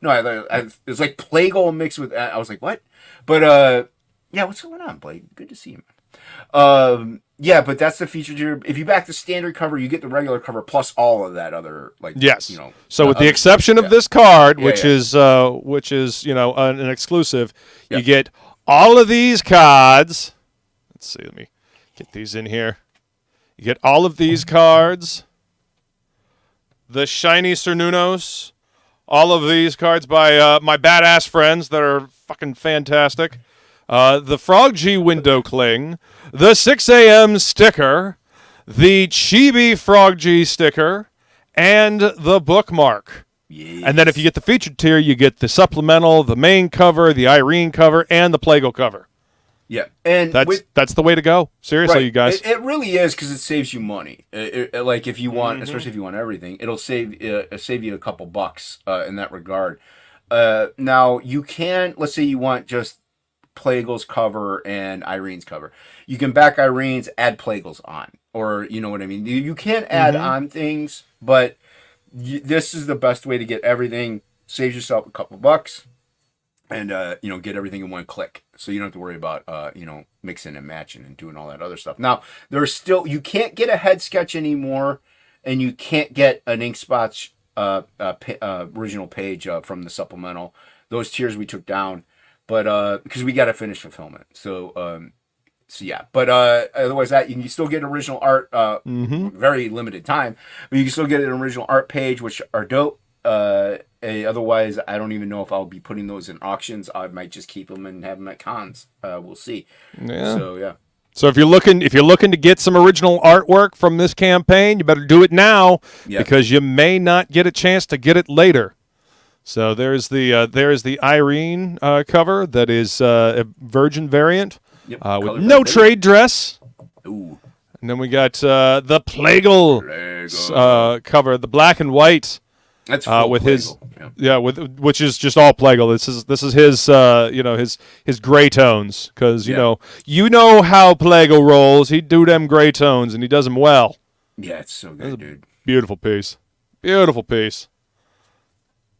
It's like Plague mixed with. I was like, what? But yeah, what's going on, Bladen? Good to see you. Yeah, but that's the feature tier. If you back the standard cover, you get the regular cover plus all of that other yes. So with the exception of this card, which is an exclusive, you get all of these cards. Let's see. Let me get these in here. You get all of these cards. The shiny Cernunos. All of these cards by my badass friends that are fucking fantastic. The Frog G window cling. The 6 a.m. sticker. The Chibi Frog G sticker. And the bookmark. Yes. And then if you get the featured tier, you get the supplemental, the main cover, the Irene cover, and the Plago cover. Yeah, and that's the way to go. Seriously, you guys. It really is because it saves you money. Like if you want, especially if you want everything, it'll save you a couple bucks in that regard. Now you can, let's say you want just Plago's cover and Irene's cover. You can back Irene's, add Plago's on, or you know what I mean. You can add on things, but this is the best way to get everything. Saves yourself a couple bucks. And, get everything in one click. So you don't have to worry about, mixing and matching and doing all that other stuff. Now, you can't get a head sketch anymore, and you can't get an Inkspots original page from the supplemental. Those tiers we took down, but because we got to finish fulfillment. So yeah. But otherwise that, you can still get original art, very limited time, but you can still get an original art page, which are dope. Otherwise, I don't even know if I'll be putting those in auctions. I might just keep them and have them at cons. We'll see. Yeah. So yeah. So if you're looking to get some original artwork from this campaign, you better do it now because you may not get a chance to get it later. So there's the Irene cover that is a Virgin variant with no trade dress. Ooh. And then we got the Plagal cover, the black and white. That's with Plagal. Which is just all Plagal. This is his his gray tones because you know how Plagal rolls. He do them gray tones and he does them well. Yeah, it's so good, dude. Beautiful piece.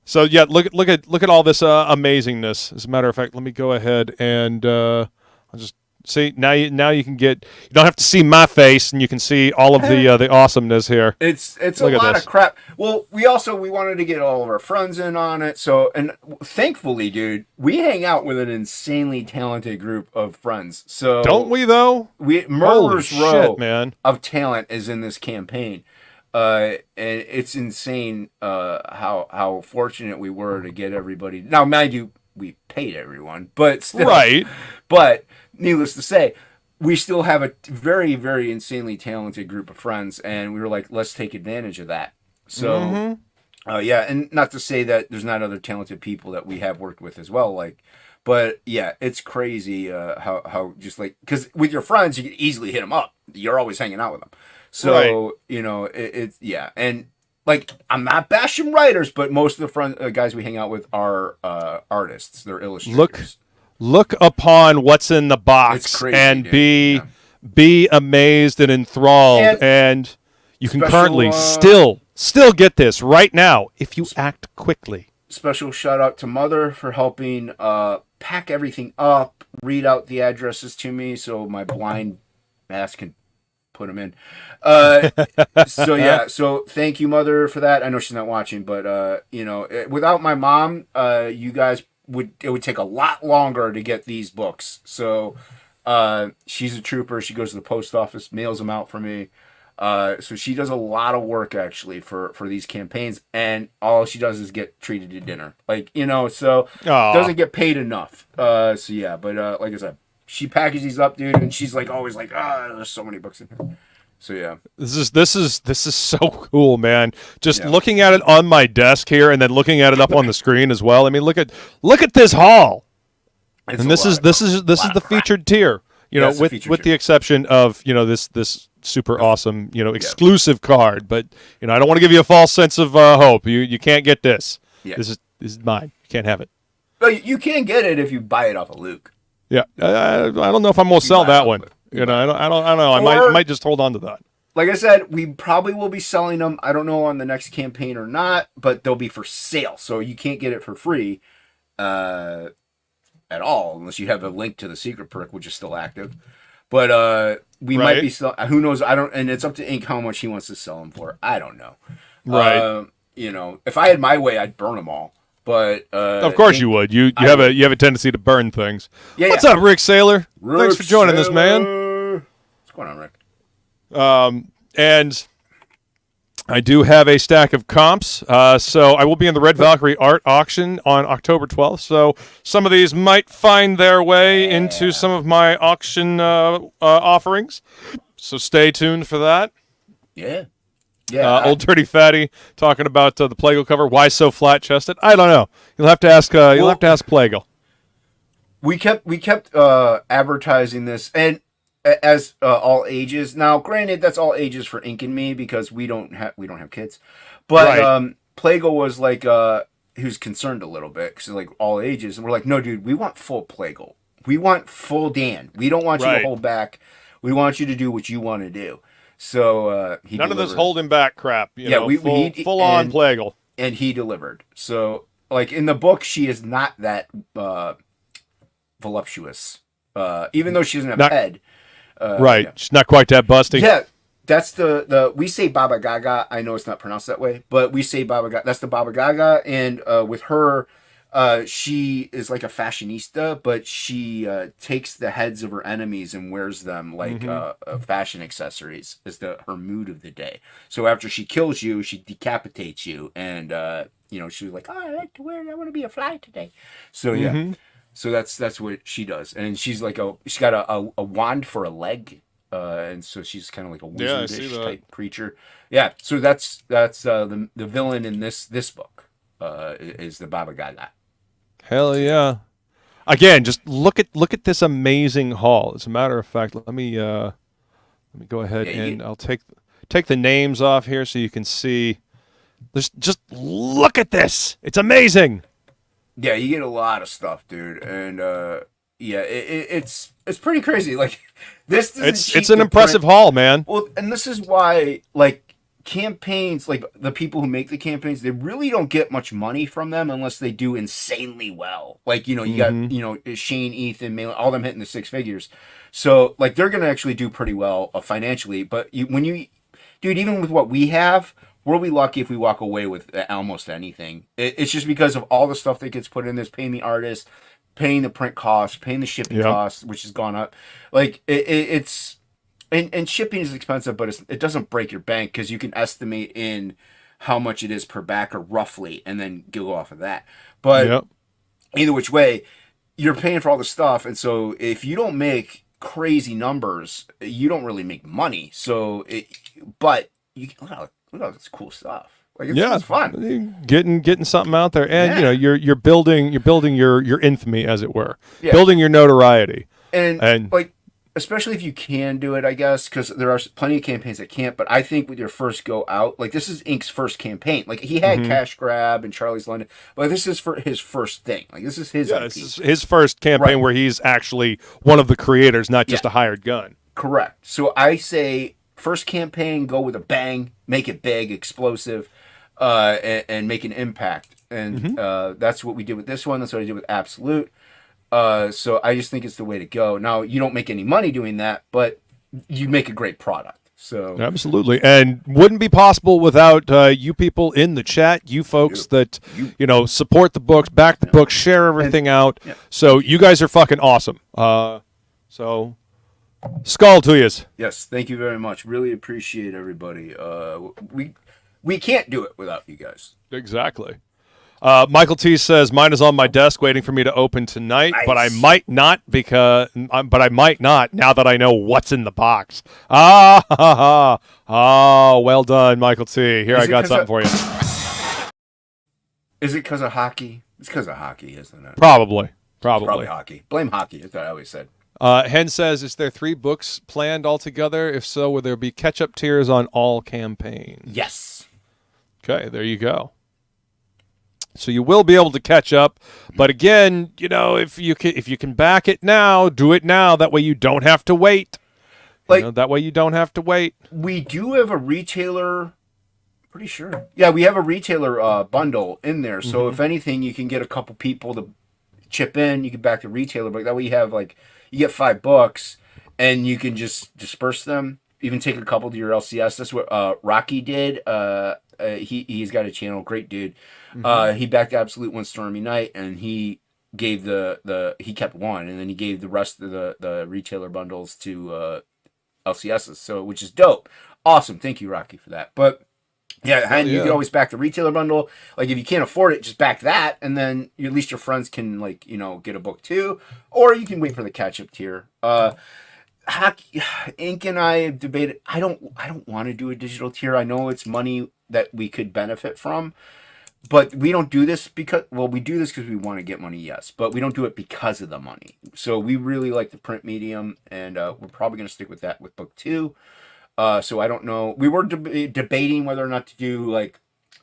So yeah, look at all this amazingness. As a matter of fact, let me go ahead and I'll just See, now you can get. You don't have to see my face, and you can see all of the awesomeness here. It's Look a at lot this. of crap. Well, we wanted to get all of our friends in on it. So, and thankfully, dude, we hang out with an insanely talented group of friends. So Don't we though? Murderer's Holy Row shit, man. of talent is in this campaign. And it's insane how fortunate we were to get everybody. Now, mind you, we paid everyone, but still, Right. But needless to say, we still have a very, very insanely talented group of friends, and we were like, let's take advantage of that. So, yeah, and not to say that there's not other talented people that we have worked with as well, but yeah, it's crazy how just like, because with your friends, you can easily hit them up. You're always hanging out with them. So, you know, it's, yeah. And, like, I'm not bashing writers, but most of the guys we hang out with are artists. They're illustrators. Look upon what's in the box It's crazy, and dude. be amazed and enthralled. And you can currently still get this right now if you act quickly. Special shout out to Mother for helping pack everything up, read out the addresses to me so my blind ass can put them in. So yeah, so thank you, Mother, for that. I know she's not watching, but you know, without my mom, you guys it would take a lot longer to get these books. So she's a trooper. She goes to the post office, mails them out for me. So she does a lot of work actually for these campaigns, and all she does is get treated to dinner, like, you know, so doesn't get paid enough. So yeah, but like I said, she packages these up, dude, and she's like always like, there's so many books in here. So yeah, this is so cool, man. Just looking at it on my desk here, and then looking at it up on the screen as well. I mean, look at this haul. And this is the featured tier. You know, with the exception of, you know, this super awesome, you know, exclusive card. But, you know, I don't want to give you a false sense of hope. You can't get this. Yeah. This is mine. You can't have it. But you can get it if you buy it off of Luke. Yeah, I don't know if I'm gonna sell that one. You know, I don't know. I might just hold on to that. Like I said, we probably will be selling them. I don't know on the next campaign or not, but they'll be for sale, so you can't get it for free at all unless you have a link to the secret perk, which is still active. But we might be selling. Who knows? I don't. And it's up to Ink how much he wants to sell them for. I don't know. Right. You know, if I had my way, I'd burn them all. But of course you would. You have a tendency to burn things. Yeah. What's up, Rick Sailor? Thanks for joining us, man. What's going on, Rick? And I do have a stack of comps. So I will be in the Red Valkyrie art auction on October 12th. So some of these might find their way into some of my auction offerings. So stay tuned for that. Yeah. Yeah, Old Dirty Fatty talking about the Plagal cover. Why so flat chested? I don't know. You'll have to ask. You'll have to ask Plagal. We kept advertising this, and as all ages. Now, granted, that's all ages for Ink and me because we don't have kids. But Plagal was like he was concerned a little bit because like all ages, and we're like, no, dude, we want full Plagal. We want full Dan. We don't want you to hold back. We want you to do what you want to do. So he none delivered. of this holding back crap. You know, full on Plagal, and he delivered. So like in the book, she is not that voluptuous, even though she doesn't have a head. Right, she's not quite that busty. Yeah, that's the we say Baba Gaga. I know it's not pronounced that way, but we say Baba Gaga. That's the Baba Gaga, and with her. She is like a fashionista, but she takes the heads of her enemies and wears them like fashion accessories. Is her mood of the day. So after she kills you, she decapitates you, and you know, she's like, "Oh, I like to wear. I want to be a fly today." So yeah, so that's what she does, and she's like she's got a wand for a leg, and so she's kind of like a wizardish type creature. Yeah, so that's the villain in this book is the Baba Gaga. Hell yeah! Again, just look at this amazing haul. As a matter of fact, let me go ahead and I'll take the names off here so you can see. Just look at this. It's amazing. Yeah, you get a lot of stuff, dude, and yeah, it's pretty crazy. Like this, it's an impressive haul, man. Well, and this is why like campaigns, like the people who make the campaigns, they really don't get much money from them unless they do insanely well. Like, you got, Shane, Ethan, Malin, all them hitting the 6 figures. So, like, they're going to actually do pretty well financially. But dude, even with what we have, we'll be lucky if we walk away with almost anything. It's just because of all the stuff that gets put in this, paying the artist, paying the print costs, paying the shipping costs, which has gone up. Like, it's... And shipping is expensive, but it doesn't break your bank because you can estimate in how much it is per backer roughly and then go off of that. But either which way, you're paying for all the stuff. And so if you don't make crazy numbers, you don't really make money. So, look at all this cool stuff. Like, it's fun. Getting something out there. And, you're building your infamy, as it were. Yeah. Building your notoriety. And like, especially if you can do it, I guess, because there are plenty of campaigns that can't. But I think with your first go out, like, this is Ink's first campaign. Like, he had Cash Grab and Charlie's London, but this is for his first thing. Like, this is his IP. This is his first campaign where he's actually one of the creators, not just a hired gun. Correct. So I say first campaign, go with a bang, make it big, explosive, and make an impact. And that's what we did with this one. That's what I did with Absolute. So I just think it's the way to go. Now, you don't make any money doing that, but you make a great product. So absolutely, and wouldn't be possible without you people in the chat, you folks that support the books, back the books, share everything out. So you guys are fucking awesome. So skull to yous. Yes, thank you very much. Really appreciate everybody. We can't do it without you guys. Exactly. Michael T says mine is on my desk waiting for me to open tonight, Nice. but I might not now that I know what's in the box. Oh, well done, Michael T. Here, I got something for you. Is it because of hockey? It's because of hockey, isn't it? Probably hockey. Blame hockey. That's what I always said. Hen says, is there 3 books planned altogether? If so, will there be catch-up tiers on all campaigns? Yes. Okay, there you go. So you will be able to catch up, but again, if you can back it now, do it now. That way you don't have to wait. That way you don't have to wait. We do have a retailer. Pretty sure. Yeah, we have a retailer bundle in there. So if anything, you can get a couple people to chip in. You can back the retailer, but that way you have you get 5 books, and you can just disperse them. Even take a couple to your LCS. That's what Rocky did. He's got a channel, great dude. He backed Absolute one Stormy Night, and he gave he kept one, and then he gave the rest of the retailer bundles to LCSs. So, which is dope, awesome. Thank you, Rocky, for that. But and you can always back the retailer bundle. Like, if you can't afford it, just back that, and then at least your friends can get a book too, or you can wait for the catch up tier. Hockey, Ink and I have debated. I don't want to do a digital tier. I know it's money that we could benefit from, but we don't do this because we do this because we want to get money, yes, but we don't do it because of the money. So we really like the print medium, and we're probably going to stick with that with book 2. So I don't know. We were debating whether or not to do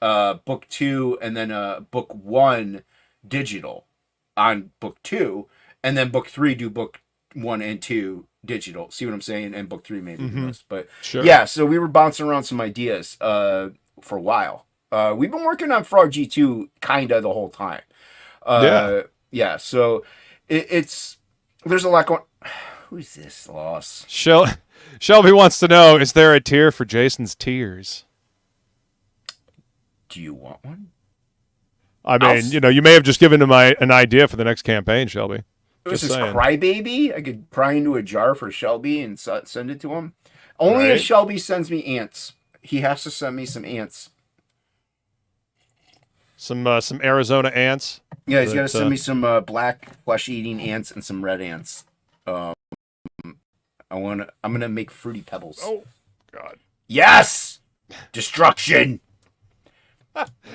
book 2 and then book 1 digital on book 2, and then book 3 do book 1 and 2 digital. See what I'm saying? And book 3 maybe this. But yeah, so we were bouncing around some ideas for a while. We've been working on Frog G2 kinda the whole time. Yeah. So there's a lot going. Who's this loss? Shelby wants to know: is there a tier for Jason's tears? Do you want one? I mean, you may have just given him an idea for the next campaign, Shelby. This is Crybaby. I could cry into a jar for Shelby and send it to him. Only if Shelby sends me ants. He has to send me some ants. Some Arizona ants. Yeah, he's got to send me some black flesh-eating ants and some red ants. I'm gonna make fruity pebbles. Oh God! Yes, destruction.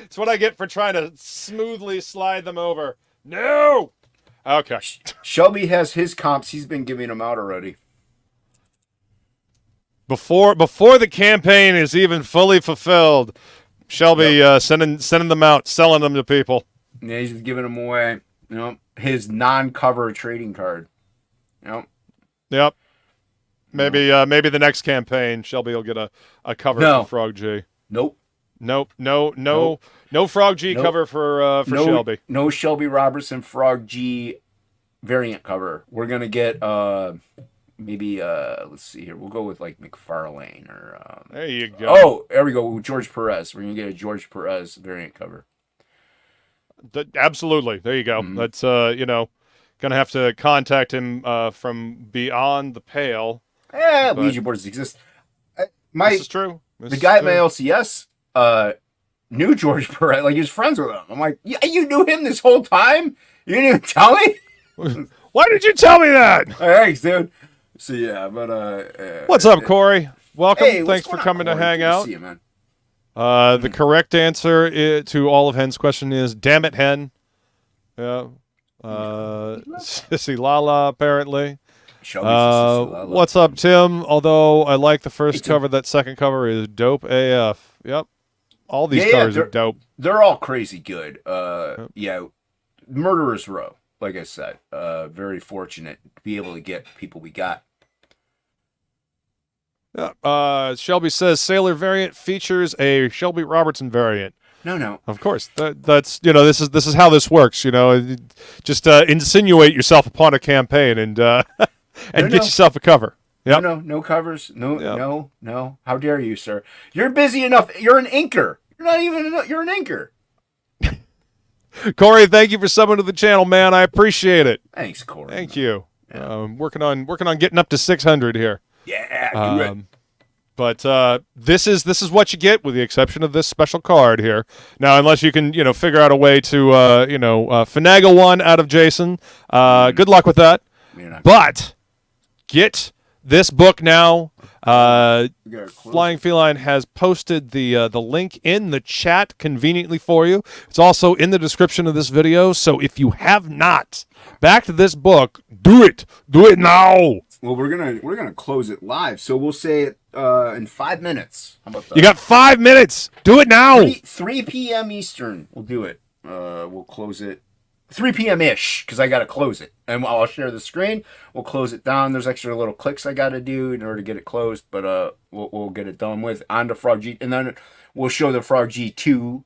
It's what I get for trying to smoothly slide them over. No. Okay. Shelby has his comps. He's been giving them out already. Before the campaign is even fully fulfilled, Shelby sending them out, selling them to people. Yeah, he's giving them away. His non-cover trading card. Yep. Maybe the next campaign, Shelby will get a cover for Frog G. Nope. No Frog G cover for Shelby. No Shelby Robertson Frog G variant cover. We're gonna get maybe let's see here. We'll go with like McFarlane or there you go. Oh, there we go. George Perez. We're gonna get a George Perez variant cover. Absolutely. There you go. Mm-hmm. That's gonna have to contact him from beyond the pale. Yeah, Ouija boards exist. This is true. The guy at my LCS knew George Perez, like he was friends with him. I'm like, yeah, you knew him this whole time? You didn't even tell me? Why did you tell me that? Thanks, dude. So yeah, but what's up, Corey? Welcome. Hey, thanks for coming to hang out. See you, man. The correct answer to all of Hen's question is "Damn it, Hen." Yeah. Sissy Lala, apparently. What's up, Tim? Although I like the first cover, that second cover is dope AF. Yep. All these covers are dope. They're all crazy good. Yeah. Murderer's Row, like I said. Very fortunate to be able to get people we got. Yeah. Shelby says Sailor variant features a Shelby Robertson variant. No. Of course. That's this is how this works, Just insinuate yourself upon a campaign and get yourself a cover. Yep. No covers. No. How dare you, sir? You're busy enough. You're an inker. You're an inker. Corey, thank you for subbing to the channel, man. I appreciate it. Thanks, Corey. Thank you. Yeah. Working on getting up to 600 here. Yeah, do it. But this is what you get, with the exception of this special card here. Now, unless you can, figure out a way to, finagle one out of Jason, good luck with that. But get this book now. Flying Feline has posted the link in the chat conveniently for you. It's also in the description of this video. So if you have not backed this book, do it. Do it now. Well, we're gonna close it live, so we'll say it in 5 minutes. How about that? You got 5 minutes. Do it now. 3 p.m. Eastern. We'll do it. We'll close it 3 p.m. ish because I gotta close it, and I'll share the screen. We'll close it down. There's extra little clicks I gotta do in order to get it closed, but we'll get it done with on the Frog G, and then we'll show the Frog G2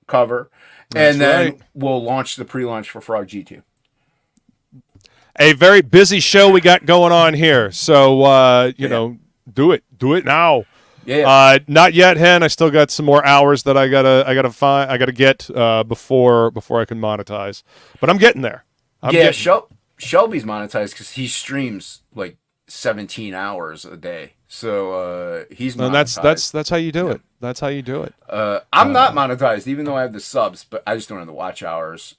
cover, and then we'll launch the pre-launch for Frog G2. A very busy show we got going on here, so do it now. Yeah. Not yet, Hen. I still got some more hours that I gotta get before I can monetize. But I'm getting there. Shelby's monetized because he streams like 17 hours a day, so he's monetized. And that's how you do it. That's how you do it. I'm not monetized, even though I have the subs, but I just don't have the watch hours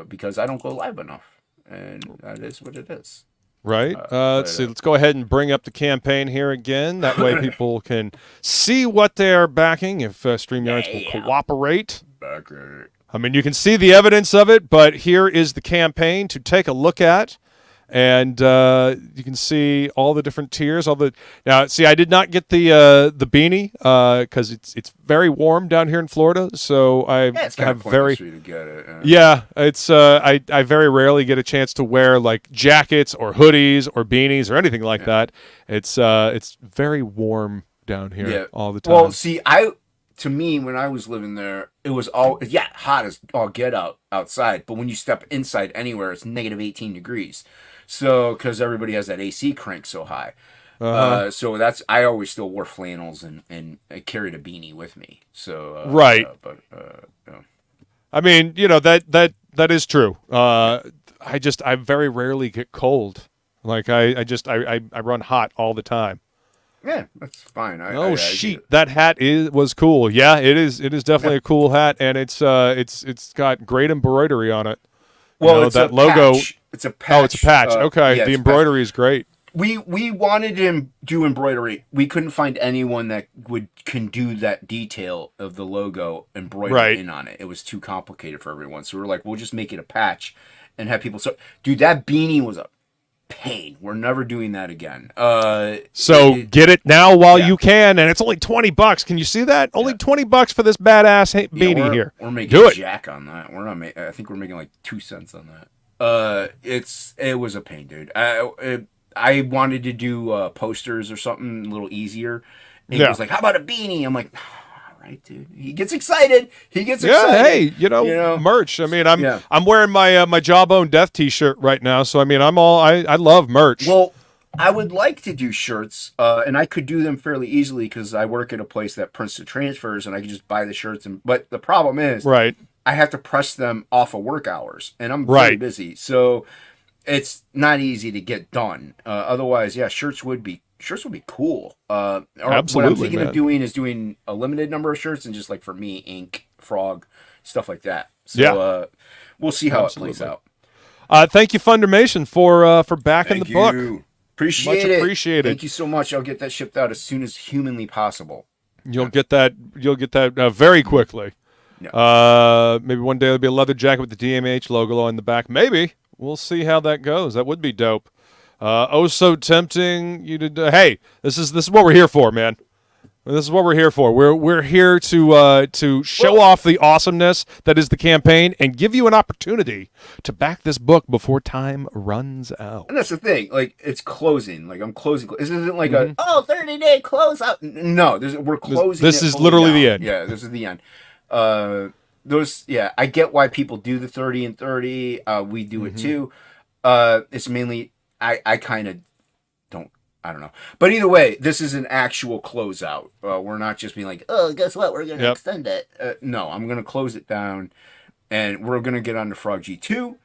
because I don't go live enough. And that is what it is. Right. Let's see. Let's go ahead and bring up the campaign here again. That way people can see what they're backing if StreamYards will cooperate. I mean, you can see the evidence of it, but here is the campaign to take a look at. And you can see all the different tiers. Now, see, I did not get the beanie because it's very warm down here in Florida. So I have very to get it. It's I very rarely get a chance to wear like jackets or hoodies or beanies or anything like that. It's very warm down here all the time. Well, see, to me, when I was living there, it was all hot as all get out outside. But when you step inside anywhere, it's negative 18 degrees. So, because everybody has that AC crank so high. So I always still wore flannels and I carried a beanie with me. So, I mean, that is true. I very rarely get cold. Like I run hot all the time. Yeah, that's fine. That hat was cool. Yeah, it is definitely a cool hat, and it's got great embroidery on it. Well, it's that a logo. Patch. It's a patch. Oh, it's a patch. Okay, the embroidery is great. We wanted to do embroidery. We couldn't find anyone that can do that detail of the logo embroidered in on it. It was too complicated for everyone. So we were like, we'll just make it a patch and have people. So, dude, that beanie was a pain. We're never doing that again. Get it now while you can, and it's only $20. Can you see that? Only $20 for this badass beanie here. We're making jack on that. We're not. I think we're making like 2 cents on that. It was a pain, dude. I wanted to do posters or something a little easier. And he was like, "How about a beanie?" I'm like, "All right, dude. He gets excited. Yeah, hey, merch. I mean, I'm wearing my my Jawbone Death T-shirt right now, so I mean, I love merch. Well, I would like to do shirts, and I could do them fairly easily because I work at a place that prints the transfers, and I can just buy the shirts. But the problem is, right, I have to press them off of work hours, and I'm very busy, so it's not easy to get done. Otherwise, yeah, shirts would be cool. Absolutely, what I'm thinking of doing is doing a limited number of shirts, and just like for me, Ink, Frog, stuff like that. So we'll see how it plays out. Thank you, Fundermation, for backing the book. Much appreciated. Thank you so much. I'll get that shipped out as soon as humanly possible. You'll get that very quickly. Yeah. Maybe one day there'll be a leather jacket with the DMH logo on the back. Maybe. We'll see how that goes. That would be dope. So tempting you to hey, this is what we're here for, man. This is what we're here for. We're here to show off the awesomeness that is the campaign and give you an opportunity to back this book before time runs out. And that's the thing. Like, it's closing. Like, I'm closing. This isn't like 30-day closeout. No, we're closing. This is literally the end. Yeah, this is the end. I get why people do the 30 and 30. We do it too. It's mainly I kind of don't. I don't know. But either way, this is an actual closeout. We're not just being like, oh, guess what? We're going to extend it. No, I'm going to close it down, and we're going to get on to Frog G2.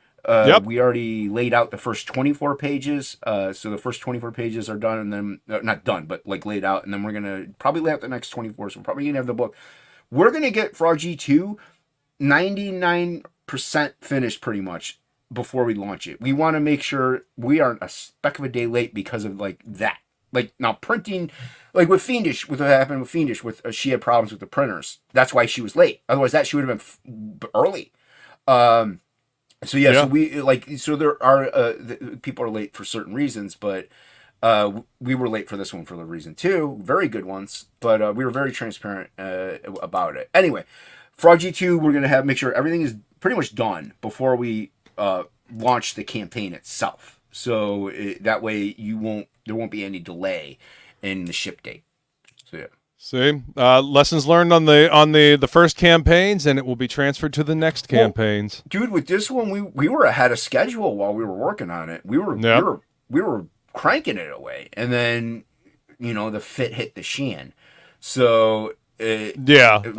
We already laid out the first 24 pages. So the first 24 pages are done, and then, not done, but like laid out. And then we're going to probably lay out the next 24. So we're probably going to have the book. We're going to get Frog G2 99% finished pretty much before we launch it. We want to make sure we aren't a speck of a day late because of like that. Like now printing, like with Fiendish, with what happened with Fiendish, she had problems with the printers. That's why she was late. Otherwise, she would have been early. So there are people are late for certain reasons, but we were late for this one for the reason too. Very good ones, but we were very transparent about it. Anyway, Frog G2, we're gonna make sure everything is pretty much done before we launch the campaign itself. So that way there won't be any delay in the ship date. So yeah. See, lessons learned on the first campaigns, and it will be transferred to the next campaigns. Dude, with this one, we were ahead of schedule while we were working on it. We were cranking it away, and then the fit hit the shan. So I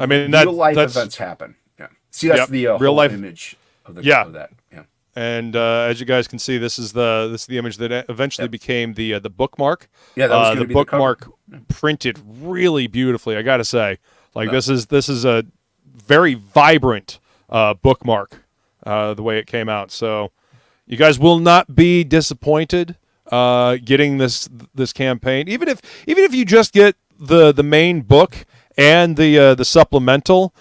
mean real life events happen. Yeah, see that's the real life image of that. Yeah. And as you guys can see, this is the image that eventually became the bookmark. Yeah, that was going to be bookmark printed really beautifully. I got to say, this is a very vibrant bookmark the way it came out. So you guys will not be disappointed getting this campaign, even if you just get the main book and the supplemental.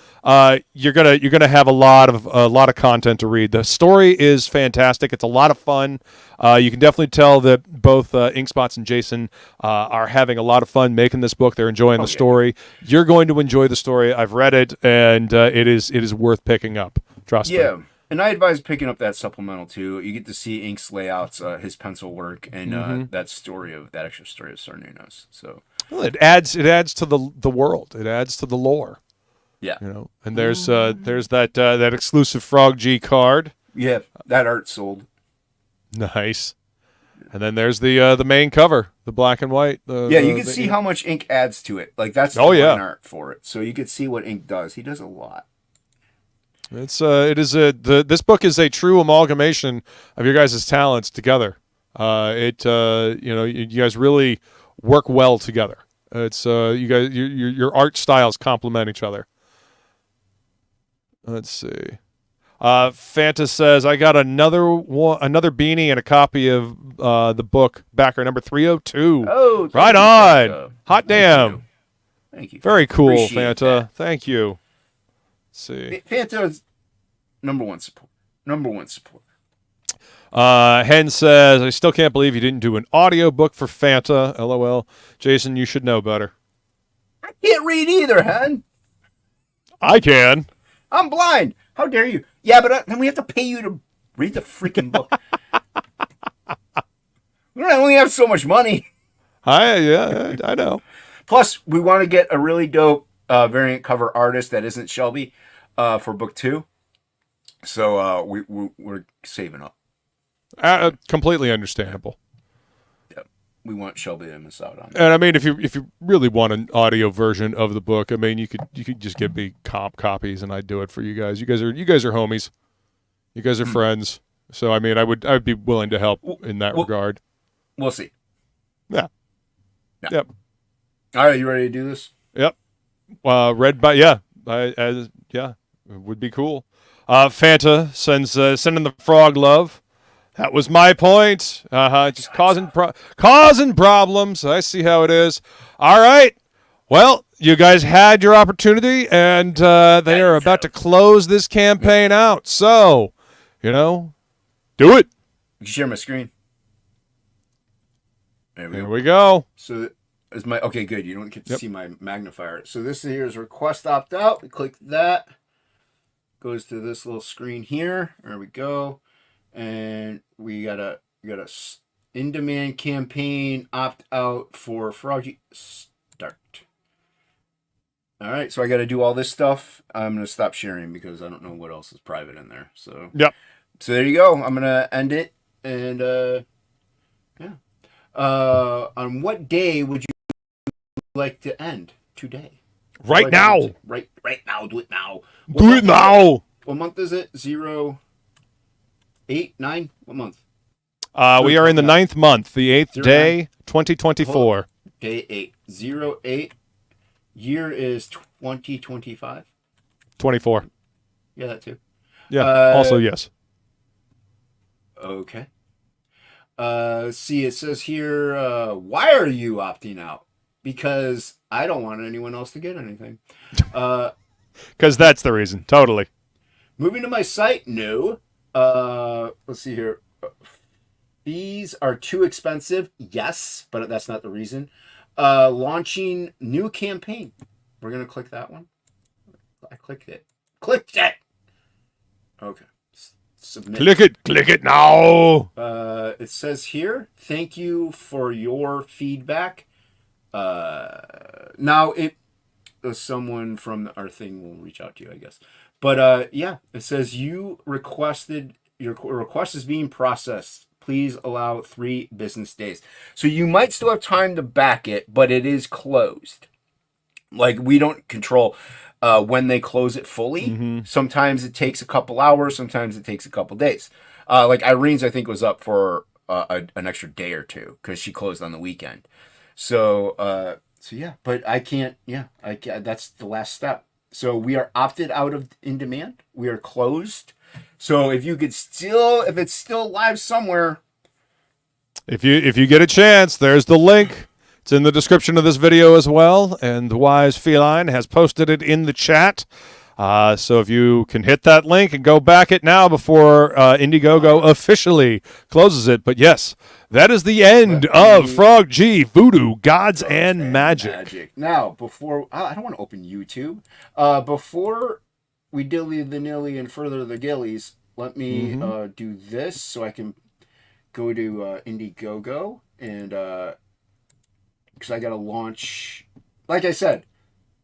You're gonna have a lot of content to read. The story is fantastic. It's a lot of fun. You can definitely tell that both Inkspots and Jason are having a lot of fun making this book. They're enjoying the story. You're going to enjoy the story. I've read it, and it is worth picking up. Trust me. Yeah. And I advise picking up that supplemental too. You get to see Ink's layouts, his pencil work, and that extra story of Sarnunos. So it adds to the world. It adds to the lore. Yeah, and there's that exclusive Frog G card. Yeah, that art sold. Nice. And then there's the main cover, the black and white. You can see how much Ink adds to it. Like that's the art for it. So you can see what Ink does. He does a lot. This book is a true amalgamation of your guys' talents together. You guys really work well together. It's you guys your art styles complement each other. Let's see. Fanta says I got another beanie and a copy of the book backer number 302. Oh, right on. Fanta. Hot damn. Thank you. Very cool, Appreciate Fanta. That. Thank you. See. Fanta's number one support. Hen says, I still can't believe you didn't do an audiobook for Fanta. LOL. Jason, you should know better. I can't read either, Hen. I can. I'm blind. How dare you? Yeah, but then we have to pay you to read the freaking book. We only have so much money. I know. Plus, we want to get a really dope variant cover artist that isn't Shelby for book 2. So we're saving up. Completely understandable. Yep. We want Shelby to miss out on it. And I mean, if you really want an audio version of the book, I mean, you could just give me comp copies and I'd do it for you guys. You guys are homies. You guys are friends. So I mean, I'd be willing to help in that regard. We'll see. Yeah. Yep. All right, you ready to do this? Yep. Read by it would be cool. Fanta sends sending the frog love. That was my point. Just causing problems. I see how it is. All right. Well, you guys had your opportunity, and they are about to close this campaign out. So, do it. You share my screen. There we go. So is my okay? Good. You don't get to see my magnifier. So this here is request opt out. We click that. Goes to this little screen here. There we go. And we got a in-demand campaign opt out for Froggy. Start. All right. So I got to do all this stuff. I'm gonna stop sharing because I don't know what else is private in there. So yep. So there you go. I'm gonna end it. And yeah. On what day would you like to end today? Right now. Right now. Do it now. Do it now. What month is it? 0, 8, 9? What month? We are in the 9th month, the 8th day, 2024. Day 8. 08. Year is 2025. 24. Yeah, that too. Yeah, also yes. Okay. See, it says here, why are you opting out? Because I don't want anyone else to get anything. Because that's the reason. Totally. Moving to my site? No. Let's see here. Fees are too expensive. Yes, but that's not the reason. Launching new campaign. We're going to click that one. I clicked it. Clicked it! Okay. Submit. Click it now. It says here, thank you for your feedback. Now someone from our thing will reach out to you, I guess. But yeah, it says your request is being processed. Please allow 3 business days. So you might still have time to back it, but it is closed. Like, we don't control when they close it fully. Mm-hmm. Sometimes it takes a couple hours. Sometimes it takes a couple days. Like Irene's, I think, was up for an extra day or two because she closed on the weekend. So yeah, but I can't. Yeah, I can't, that's the last step. So we are opted out of in demand. We are closed. So if it's still live somewhere. If you get a chance, there's the link. It's in the description of this video as well, and the wise Feline has posted it in the chat. So if you can hit that link and go back it now before Indiegogo officially closes it. But yes, that is the end of Frog G, Voodoo, Gods and Magic. Now, before I don't want to open YouTube. Before we dilly the nilly and further the gillies, let me do this so I can go to Indiegogo and because I got to launch. Like I said,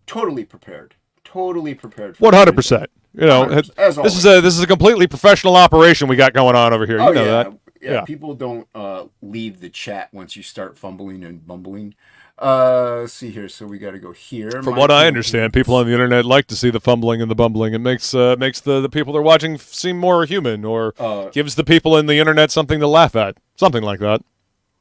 totally prepared. Totally prepared. 100%. You know, 100%, this is a completely professional operation we got going on over here. You know that. Yeah, people don't leave the chat once you start fumbling and bumbling. See here, so we got to go here. From what I understand, people on the internet like to see the fumbling and the bumbling. It makes the people they're watching seem more human, or gives the people in the internet something to laugh at, something like that.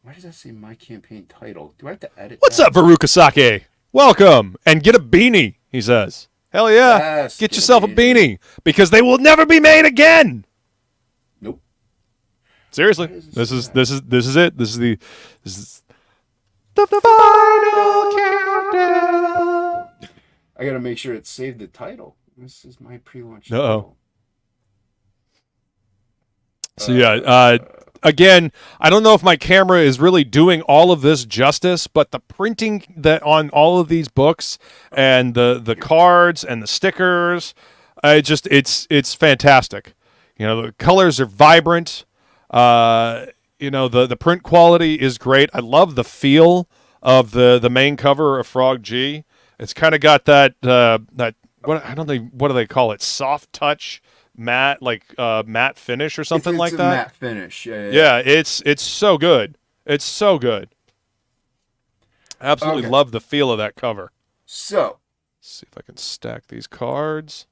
Why does that say my campaign title? Do I have to edit? What's up, Veruca Sake? Welcome, and get a beanie. He says, "Hell yeah, yes, get yourself a beanie because they will never be made again." Nope. Seriously, this is it. This is the final countdown. I gotta make sure it saved the title. This is my pre-launch title. So yeah, again, I don't know if my camera is really doing all of this justice, but the printing that on all of these books and the cards and the stickers, it's fantastic. You know, the colors are vibrant. You know, the print quality is great. I love the feel of the main cover of Frog G. It's kind of got that what I don't think what do they call it? Soft touch matte matte finish or something it's like a that. Matte finish. Yeah, it's so good. It's so good. Absolutely love the feel of that cover. So, let's see if I can stack these cards.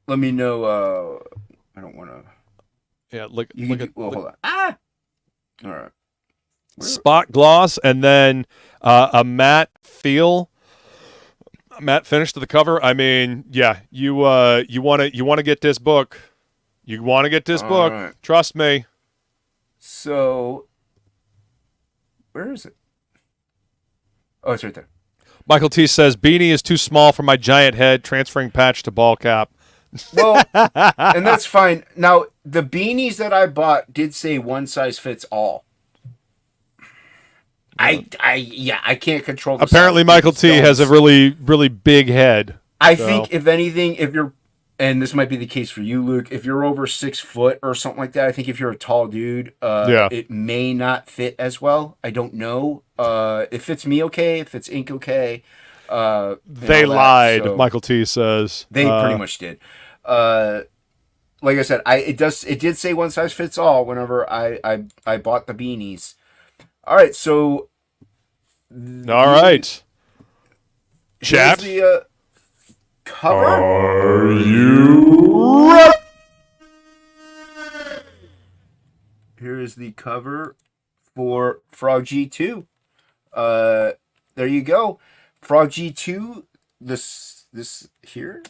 Let me know. I don't want to. Yeah, look. Hold on. Ah. All right. Spot gloss and then a matte feel, a matte finish to the cover. I mean, yeah, you want to get this book. You want to get this book. Right. Trust me. So, where is it? Oh, it's right there. Michael T says beanie is too small for my giant head. Transferring patch to ball cap. Well, and that's fine. Now, the beanies that I bought did say one size fits all. I can't control the Apparently, size. Michael T has a really, really big head. I think, if anything, if you're, and this might be the case for you, Luke, if you're over 6 foot or something like that, I think if you're a tall dude, it may not fit as well. I don't know. It fits me okay. It fits Ink okay. They lied, so Michael T says. They pretty much did. Like I said, it did say one size fits all whenever I bought the beanies. All right, so. All right. Chat. The cover. Are you ready? Here is the cover for Frog G2. There you go. Frog G2, this here.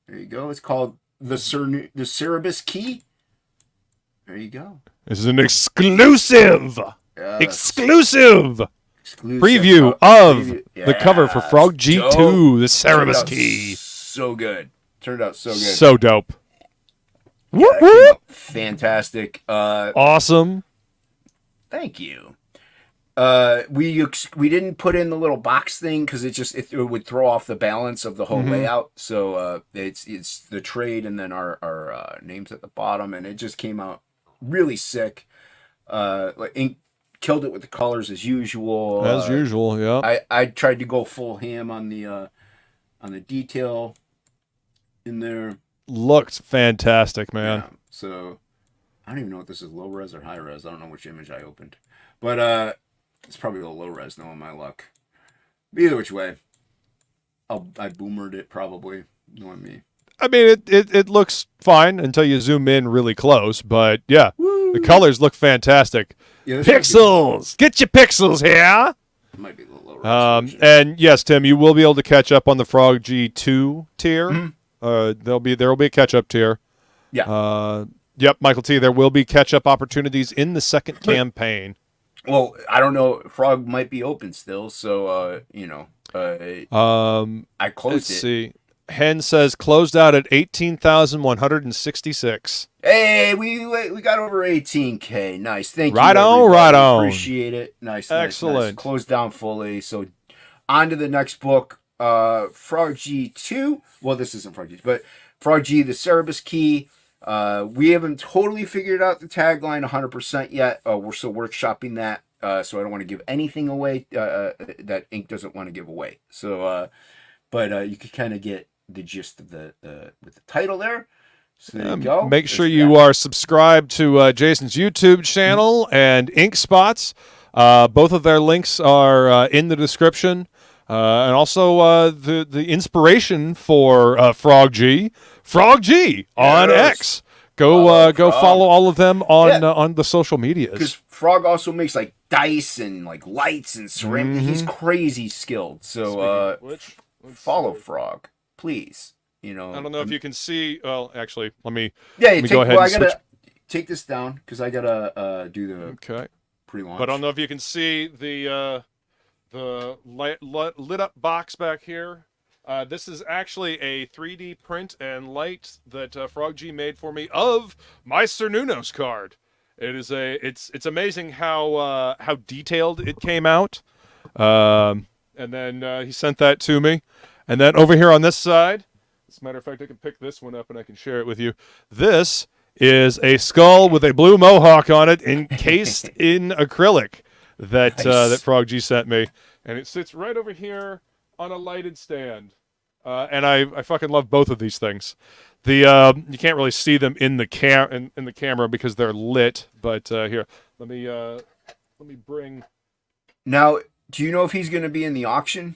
There you go. It's called the Cerebus Key. There you go. This is an exclusive preview of the cover for Frog G2, dope. The Cerebus Key. So good. Turned out so good. So dope. Yeah, fantastic. Awesome. Thank you. We didn't put in the little box thing because it would throw off the balance of the whole layout. So it's the trade and then our names at the bottom, and it just came out really sick. Ink killed it with the colors as usual. As usual, yeah. I tried to go full ham on the detail in there. Looked fantastic, man. Yeah, so I don't even know if this is low res or high res. I don't know which image I opened, but it's probably a low res now, in my luck. But either which way, I boomered it probably, knowing me. I mean, it looks fine until you zoom in really close, but yeah, the colors look fantastic. Yeah, pixels! Get your pixels here! It might be a little low res. And yes, Tim, you will be able to catch up on the Frog G2 tier. Mm-hmm. There will be a catch-up tier. Yeah. Yep, Michael T, there will be catch-up opportunities in the second campaign. Well, I don't know. Frog might be open still, so, I closed let's see. Hen says closed out at 18,166. Hey, we got over 18K. Nice. Thank you. Right on. Appreciate it. Nice. Excellent. Nice. Closed down fully. So on to the next book. Frog G2. Well, this isn't Frog G, but Frog G, the Cerebus Key. We haven't totally figured out the tagline 100% yet. We're still workshopping that. So I don't want to give anything away that Ink doesn't want to give away. So, but you could kind of get the gist of the with the title there. So there you go. Make sure you are subscribed to Jason's YouTube channel and Inkspots. Both of their links are in the description. And also the inspiration for Frog G on X. Go follow all of them on the social medias. Because Frog also makes like dice and like lights and ceramic. He's crazy skilled. So follow Frog, please. I don't know if you can see. Well, actually, let me go ahead. I gotta take this down because I gotta do the pre-launch. But I don't know if you can see the lit up box back here. This is actually a 3D print and light that Frog G made for me of my Cernunnos card. It's amazing how detailed it came out. And then he sent that to me. And then over here on this side, as a matter of fact, I can pick this one up and I can share it with you. This is a skull with a blue mohawk on it, encased in acrylic that Frog G sent me. And it sits right over here on a lighted stand. And I fucking love both of these things. The you can't really see them in the in the camera because they're lit. But here, let me bring. Now, do you know if he's going to be in the auction?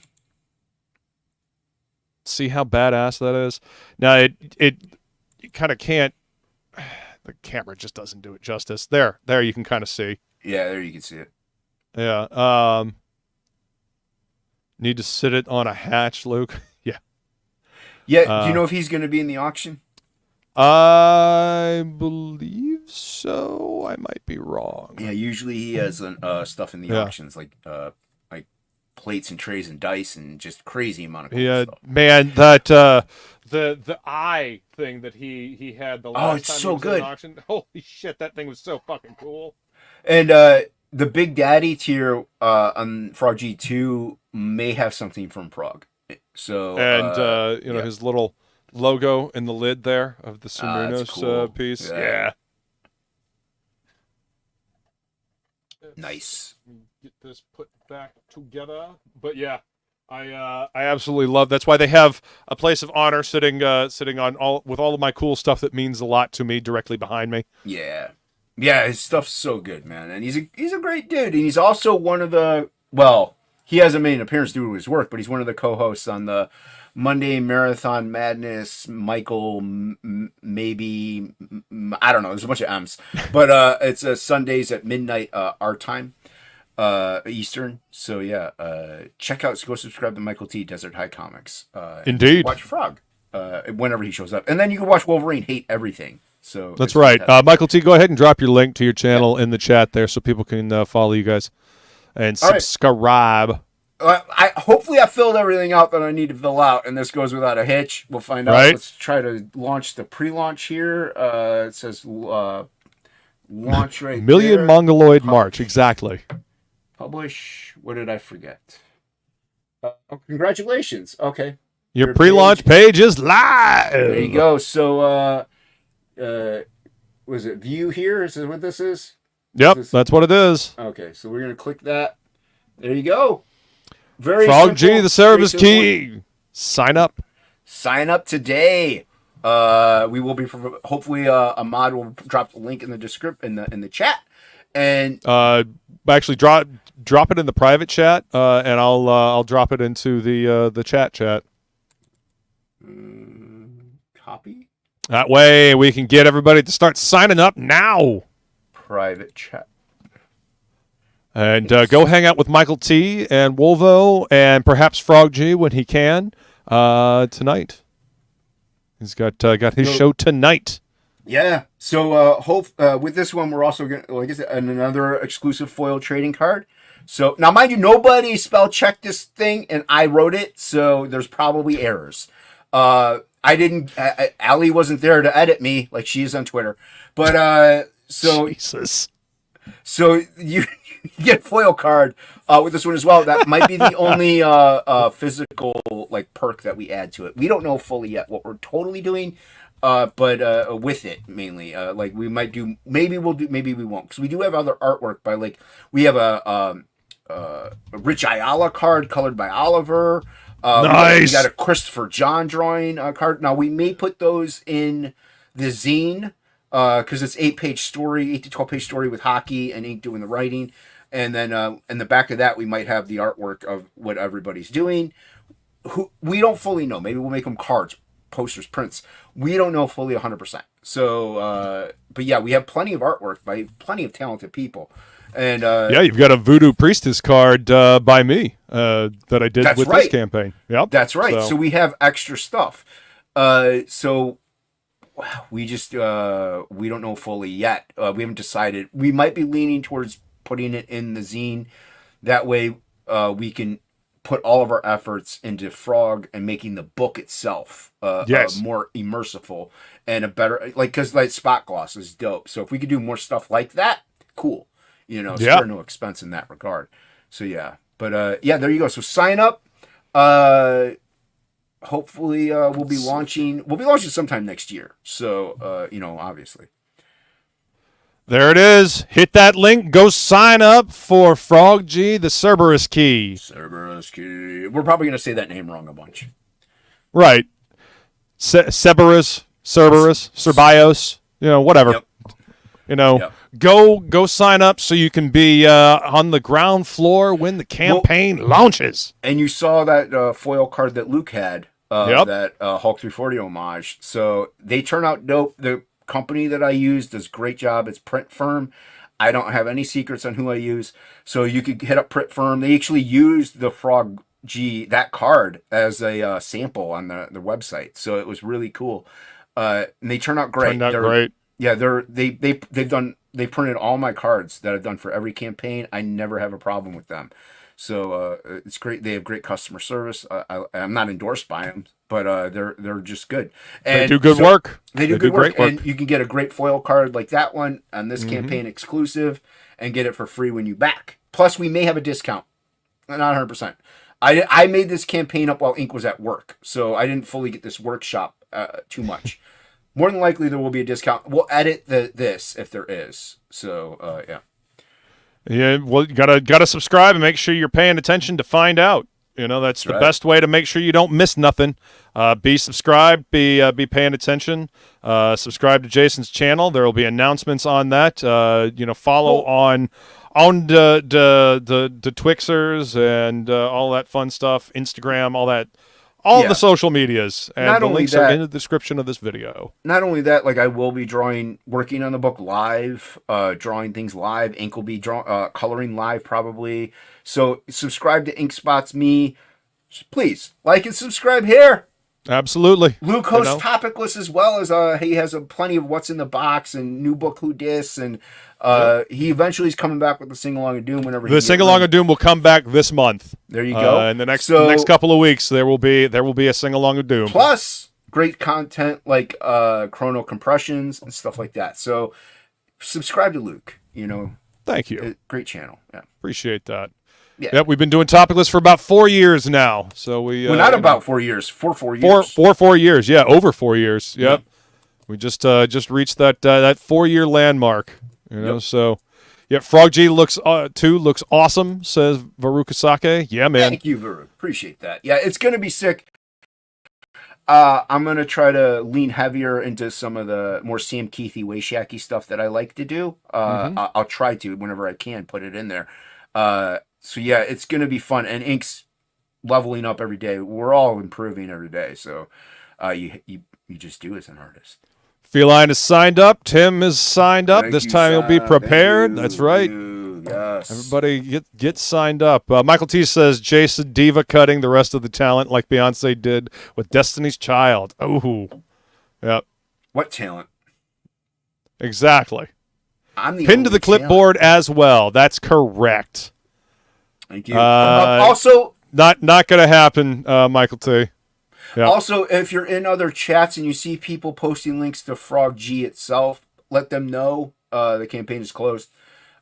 See how badass that is. Now it kind of can't. The camera just doesn't do it justice. There you can kind of see. Yeah, there you can see it. Yeah. Need to sit it on a hatch, Luke. Yeah. Yeah. Do you know if he's going to be in the auction? I believe so. I might be wrong. Yeah. Usually he has stuff in the auctions like plates and trays and dice and just crazy amount of cool stuff. Man, that the eye thing that he had the last it's time so he was good. in auction. Holy shit, that thing was so fucking cool. And the Big Daddy tier on Frog G2 may have something from Prague. So and his little logo in the lid there of the Sumerinos cool. piece. Yeah. Yeah. Nice. Get this put back together. But yeah, I absolutely love. That's why they have a place of honor sitting on all of my cool stuff that means a lot to me directly behind me. Yeah. Yeah, his stuff's so good, man. And he's a great dude. And he's also one of the, well, he hasn't made an appearance due to his work, but he's one of the co-hosts on the Monday Marathon Madness, Michael, maybe, I don't know. There's a bunch of M's. But it's Sundays at midnight our time, Eastern. So, yeah, check out, go subscribe to Michael T. Desert High Comics. Indeed. Watch Frog whenever he shows up. And then you can watch Wolverine Hate Everything. So that's right. Michael T, go ahead and drop your link to your channel in the chat there so people can follow you guys and subscribe. Hopefully I filled everything out that I need to fill out, and this goes without a hitch. We'll find out. Let's try to launch the pre-launch here. It says launch right Million there. Mongoloid March, exactly. Publish. What did I forget? Congratulations. Okay. Your pre-launch page is live. There you go. So, was it view here? Is this what this is? Yep, that's what it is. Okay, so we're going to click that. There you go. Very Frog simple, G, the service key. Sign up. Sign up today. We will be hopefully a mod will drop the link in the description in the chat, and actually drop it in the private chat, and I'll drop it into the chat. Copy. That way we can get everybody to start signing up now. Private chat. And go hang out with Michael T and Wolvo and perhaps Frog G when he can tonight. He's got his show tonight. Yeah. So with this one, we're also going to, like I said, another exclusive foil trading card. So now, mind you, nobody spell checked this thing, and I wrote it, so there's probably errors. I didn't. Allie wasn't there to edit me like she is on Twitter, but so Jesus. So you get a foil card with this one as well. That might be the only physical like perk that we add to it. We don't know fully yet what we're totally doing, but with it mainly, like we might do. Maybe we'll do. Maybe we won't, because we do have other artwork by like we have a Rich Ayala card colored by Oliver. Nice. We got a Christopher John drawing card. Now we may put those in the zine. Because it's 8-page story, 8 to 12-page story with hockey and ink doing the writing, and then in the back of that we might have the artwork of what everybody's doing. We don't fully know. Maybe we'll make them cards, posters, prints. We don't know fully 100%. So, but yeah, we have plenty of artwork by plenty of talented people, and yeah, you've got a voodoo priestess card by me that I did with this campaign. Yep, that's right. So we have extra stuff. So. We just we don't know fully yet. We haven't decided. We might be leaning towards putting it in the zine. That way we can put all of our efforts into Frog and making the book itself more immersive and a better, like, because like spot gloss is dope. So if we could do more stuff like that, cool. Spare no expense in that regard. So yeah, but yeah, there you go. So sign up. Hopefully we'll be launching sometime next year. So obviously. There it is. Hit that link. Go sign up for Frog G, the Cerberus key. Cerberus key. We're probably going to say that name wrong a bunch. Right. Cerberus, Cerbios, whatever. Yep. Go sign up so you can be on the ground floor when the campaign launches. And you saw that foil card that Luke had, that Hulk 340 homage. So they turn out dope. The company that I use does a great job. It's Print Firm. I don't have any secrets on who I use. So you could hit up Print Firm. They actually used the Frog G, that card, as a sample on the website. So it was really cool. And they turn out great. Great. Yeah, they printed all my cards that I've done for every campaign. I never have a problem with them. So it's great. They have great customer service. I'm not endorsed by them, but they're just good. And they do good work. They do good work. And you can get a great foil card like that one on this campaign exclusive and get it for free when you back. Plus, we may have a discount. Not 100%. I made this campaign up while Ink was at work, so I didn't fully get this workshop too much. More than likely, there will be a discount. We'll edit this if there is. So, yeah. Yeah, well, you gotta subscribe and make sure you're paying attention to find out. That's the best way to make sure you don't miss nothing. Be subscribed, be paying attention. Subscribe to Jason's channel. There will be announcements on that. Follow on the Twixers and all that fun stuff. Instagram, all that. All the social medias, and the links are in the description of this video. Not only that, I will be working on the book live, drawing things live. Ink will be coloring live probably. So subscribe to Inkspots me. Please like and subscribe here. Absolutely. Luke hosts Topic List as well as he has plenty of What's in the Box and New Book Who Dis, and he eventually is coming back with the Sing Along of Doom whenever the Sing Along of Doom will come back this month. There you go. In the next couple of weeks, there will be a Sing Along of Doom. Plus great content like chrono compressions and stuff like that. So subscribe to Luke. Thank you. Great channel. Yeah, appreciate that. Yeah. Yep, we've been doing Topic List for about 4 years now. So not about 4 years, 4 years. 4 years. Yeah, over 4 years. Yep. Yeah. We just reached that 4-year landmark. So yeah, Frog G looks awesome, says Varukasake. Yeah, man. Thank you, Varu. Appreciate that. Yeah, it's gonna be sick. I'm gonna try to lean heavier into some of the more Sam Keithy, Wayshacky stuff that I like to do. I'll try to whenever I can put it in there. So yeah, it's gonna be fun, and Ink's leveling up every day. We're all improving every day. So you just do as an artist. Feline is signed up. Tim is signed up. This time he'll be prepared. That's right. Yes. Everybody get signed up. Michael T says Jason diva cutting the rest of the talent like Beyonce did with Destiny's Child. Oh, yep. What talent? Exactly. I'm the pinned to the clipboard as well. That's correct. Thank you. Also, not going to happen, Michael T. Yep. Also, if you're in other chats and you see people posting links to Frog G itself, let them know the campaign is closed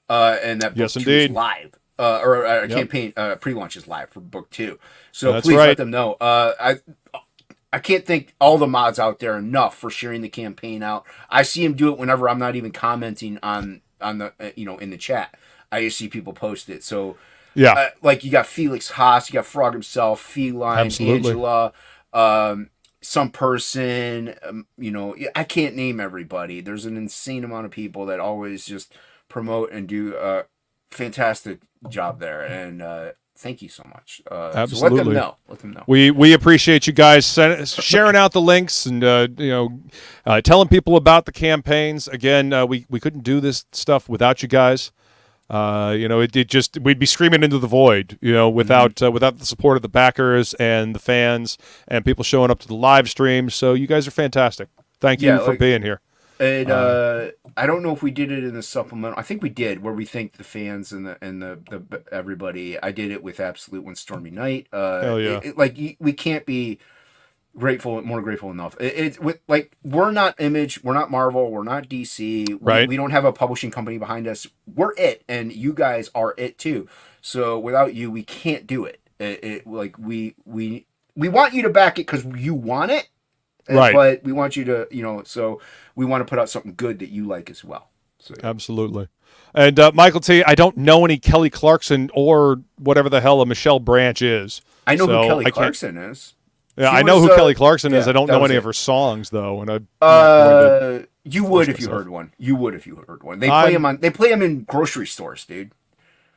and that book 2 is live. Campaign pre-launch is live for book 2. So please let them know. I can't thank all the mods out there enough for sharing the campaign out. I see them do it whenever I'm not even commenting on the in the chat. I just see people post it. So yeah, you got Felix Haas, you got Frog himself, Feline, Angela. Some person, I can't name everybody. There's an insane amount of people that always just promote and do a fantastic job there. And thank you so much. Absolutely. So let them know. We appreciate you guys sharing out the links and telling people about the campaigns. Again, we couldn't do this stuff without you guys. We'd be screaming into the void, without the support of the backers and the fans and people showing up to the live streams. So you guys are fantastic. Thank you for being here. And I don't know if we did it in the supplemental. I think we did, where we thank the fans and the everybody. I did it with Absolute One Stormy Night. Hell yeah! We can't be more grateful enough. We're not Image, we're not Marvel, we're not DC. Right. We don't have a publishing company behind us. We're it, and you guys are it too. So without you, we can't do it. We want you to back it because you want it, right? But we want you to, so we want to put out something good that you like as well. So, Absolutely. And Michael T, I don't know any Kelly Clarkson or whatever the hell a Michelle Branch is. I know so who Kelly Clarkson is. Yeah, She I know was, who Kelly Clarkson is. yeah, I don't that know was any it. of her songs though. And You would if you heard one. You would if you heard one. They play them in grocery stores, dude.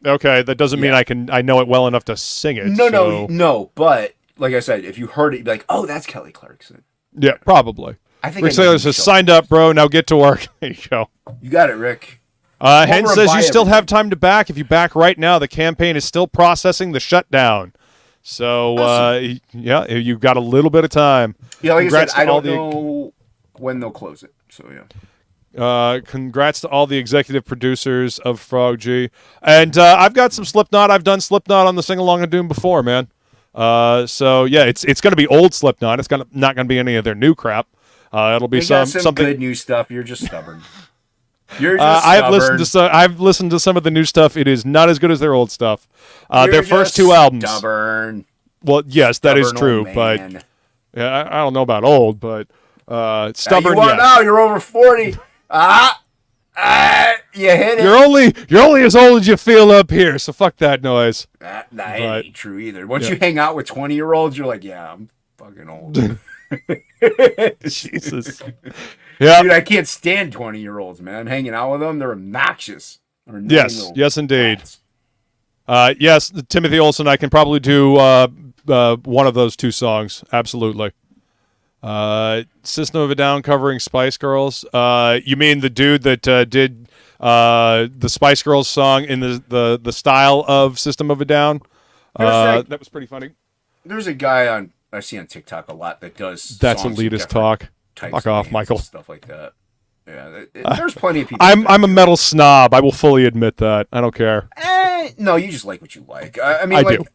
Okay, that doesn't mean I know it well enough to sing it. No. But like I said, if you heard it, you'd be like, oh, that's Kelly Clarkson. Yeah, probably. I think Rick Sailor says, signed up, bro. Now get to work. There you go. You got it, Rick. Hen says you still have time to back. If you back right now, the campaign is still processing the shutdown. So, yeah, you've got a little bit of time. Yeah, like Congrats I said, I don't know when they'll close it. So, yeah. Congrats to all the executive producers of Frog G. And I've got some Slipknot. I've done Slipknot on the Sing Along of Doom before, man. So, yeah, it's going to be old Slipknot. It's not going to be any of their new crap. It'll be something good new stuff. You're just stubborn. You're just stubborn. I've listened to some of the new stuff. It is not as good as their old stuff. Their first two albums. Stubborn. Well, yes, that is Stubborn true, but yeah, I don't know about old, but stubborn. You are now. You're over 40. You hit it. You're only as old as you feel up here. So fuck that noise. That ain't true either. Once you hang out with 20-year-olds, you're like, yeah, I'm fucking old. Jesus. Yeah, dude, I can't stand 20-year-olds, man. Hanging out with them, they're obnoxious. Yes, indeed. Yes, Timothy Olsen. I can probably do one of those two songs. Absolutely. System of a Down covering Spice Girls. You mean the dude that did the Spice Girls song in the style of System of a Down? That was pretty funny. There's a guy I see on TikTok a lot that does. That's elitist talk. Fuck off, Michael. Stuff like that. Yeah, there's plenty of people. I'm a metal snob. I will fully admit that. I don't care. No, you just like what you like. I mean, I like, do.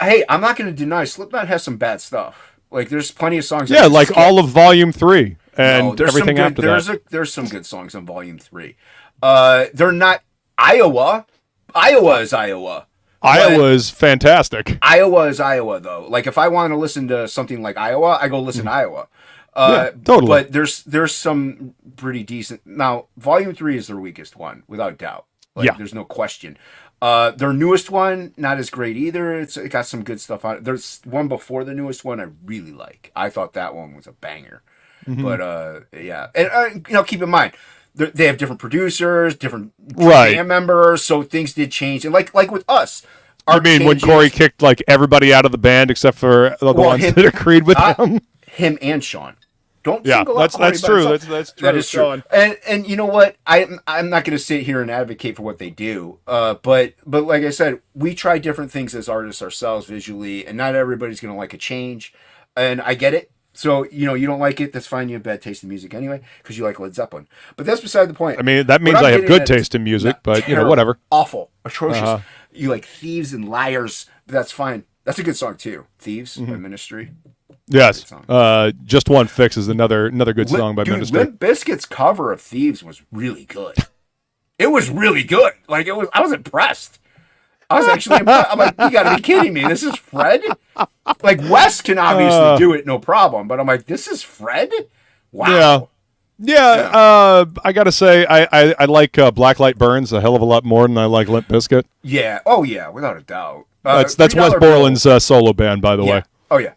Hey, I'm not going to deny Slipknot has some bad stuff. Like, there's plenty of songs. Yeah, like all of Volume 3 and everything after that. There's some good songs on Volume 3. They're not Iowa. Iowa is Iowa. Iowa is fantastic. Iowa is Iowa, though. Like, if I want to listen to something like Iowa, I go listen to Iowa. Yeah, totally. But there's some pretty decent. Now, Volume 3 is their weakest one, without doubt. Like, there's no question. Their newest one, not as great either. It got some good stuff on it. There's one before the newest one I really like. I thought that one was a banger. Mm-hmm. But, yeah. And, keep in mind, they have different producers, different band members, so things did change. And like with us. You mean when Corey kicked, like, everybody out of the band except for the ones that agreed with him? Him and Sean. Don't that's true. That's true. That is true. And you know what? I'm not going to sit here and advocate for what they do. But like I said, we try different things as artists ourselves visually, and not everybody's going to like a change. And I get it. So you don't like it. That's fine. You have bad taste in music anyway because you like Led Zeppelin. But that's beside the point. I mean, that means I have good taste in music. But terrible, whatever. Awful, atrocious. You like Thieves and Liars. But that's fine. That's a good song too. Thieves by Ministry. Yes, Just One Fix is another good song by Ministry. Limp Bizkit's cover of Thieves was really good. It was really good. Like I was impressed. I was actually impressed. I'm like, you got to be kidding me. This is Fred. Like Wes can obviously do it, no problem. But I'm like, this is Fred. Wow. Yeah. I gotta say, I like Blacklight Burns a hell of a lot more than I like Limp Bizkit. Yeah. Oh yeah, without a doubt. That's Wes Borland's solo band, by the way. Oh yeah.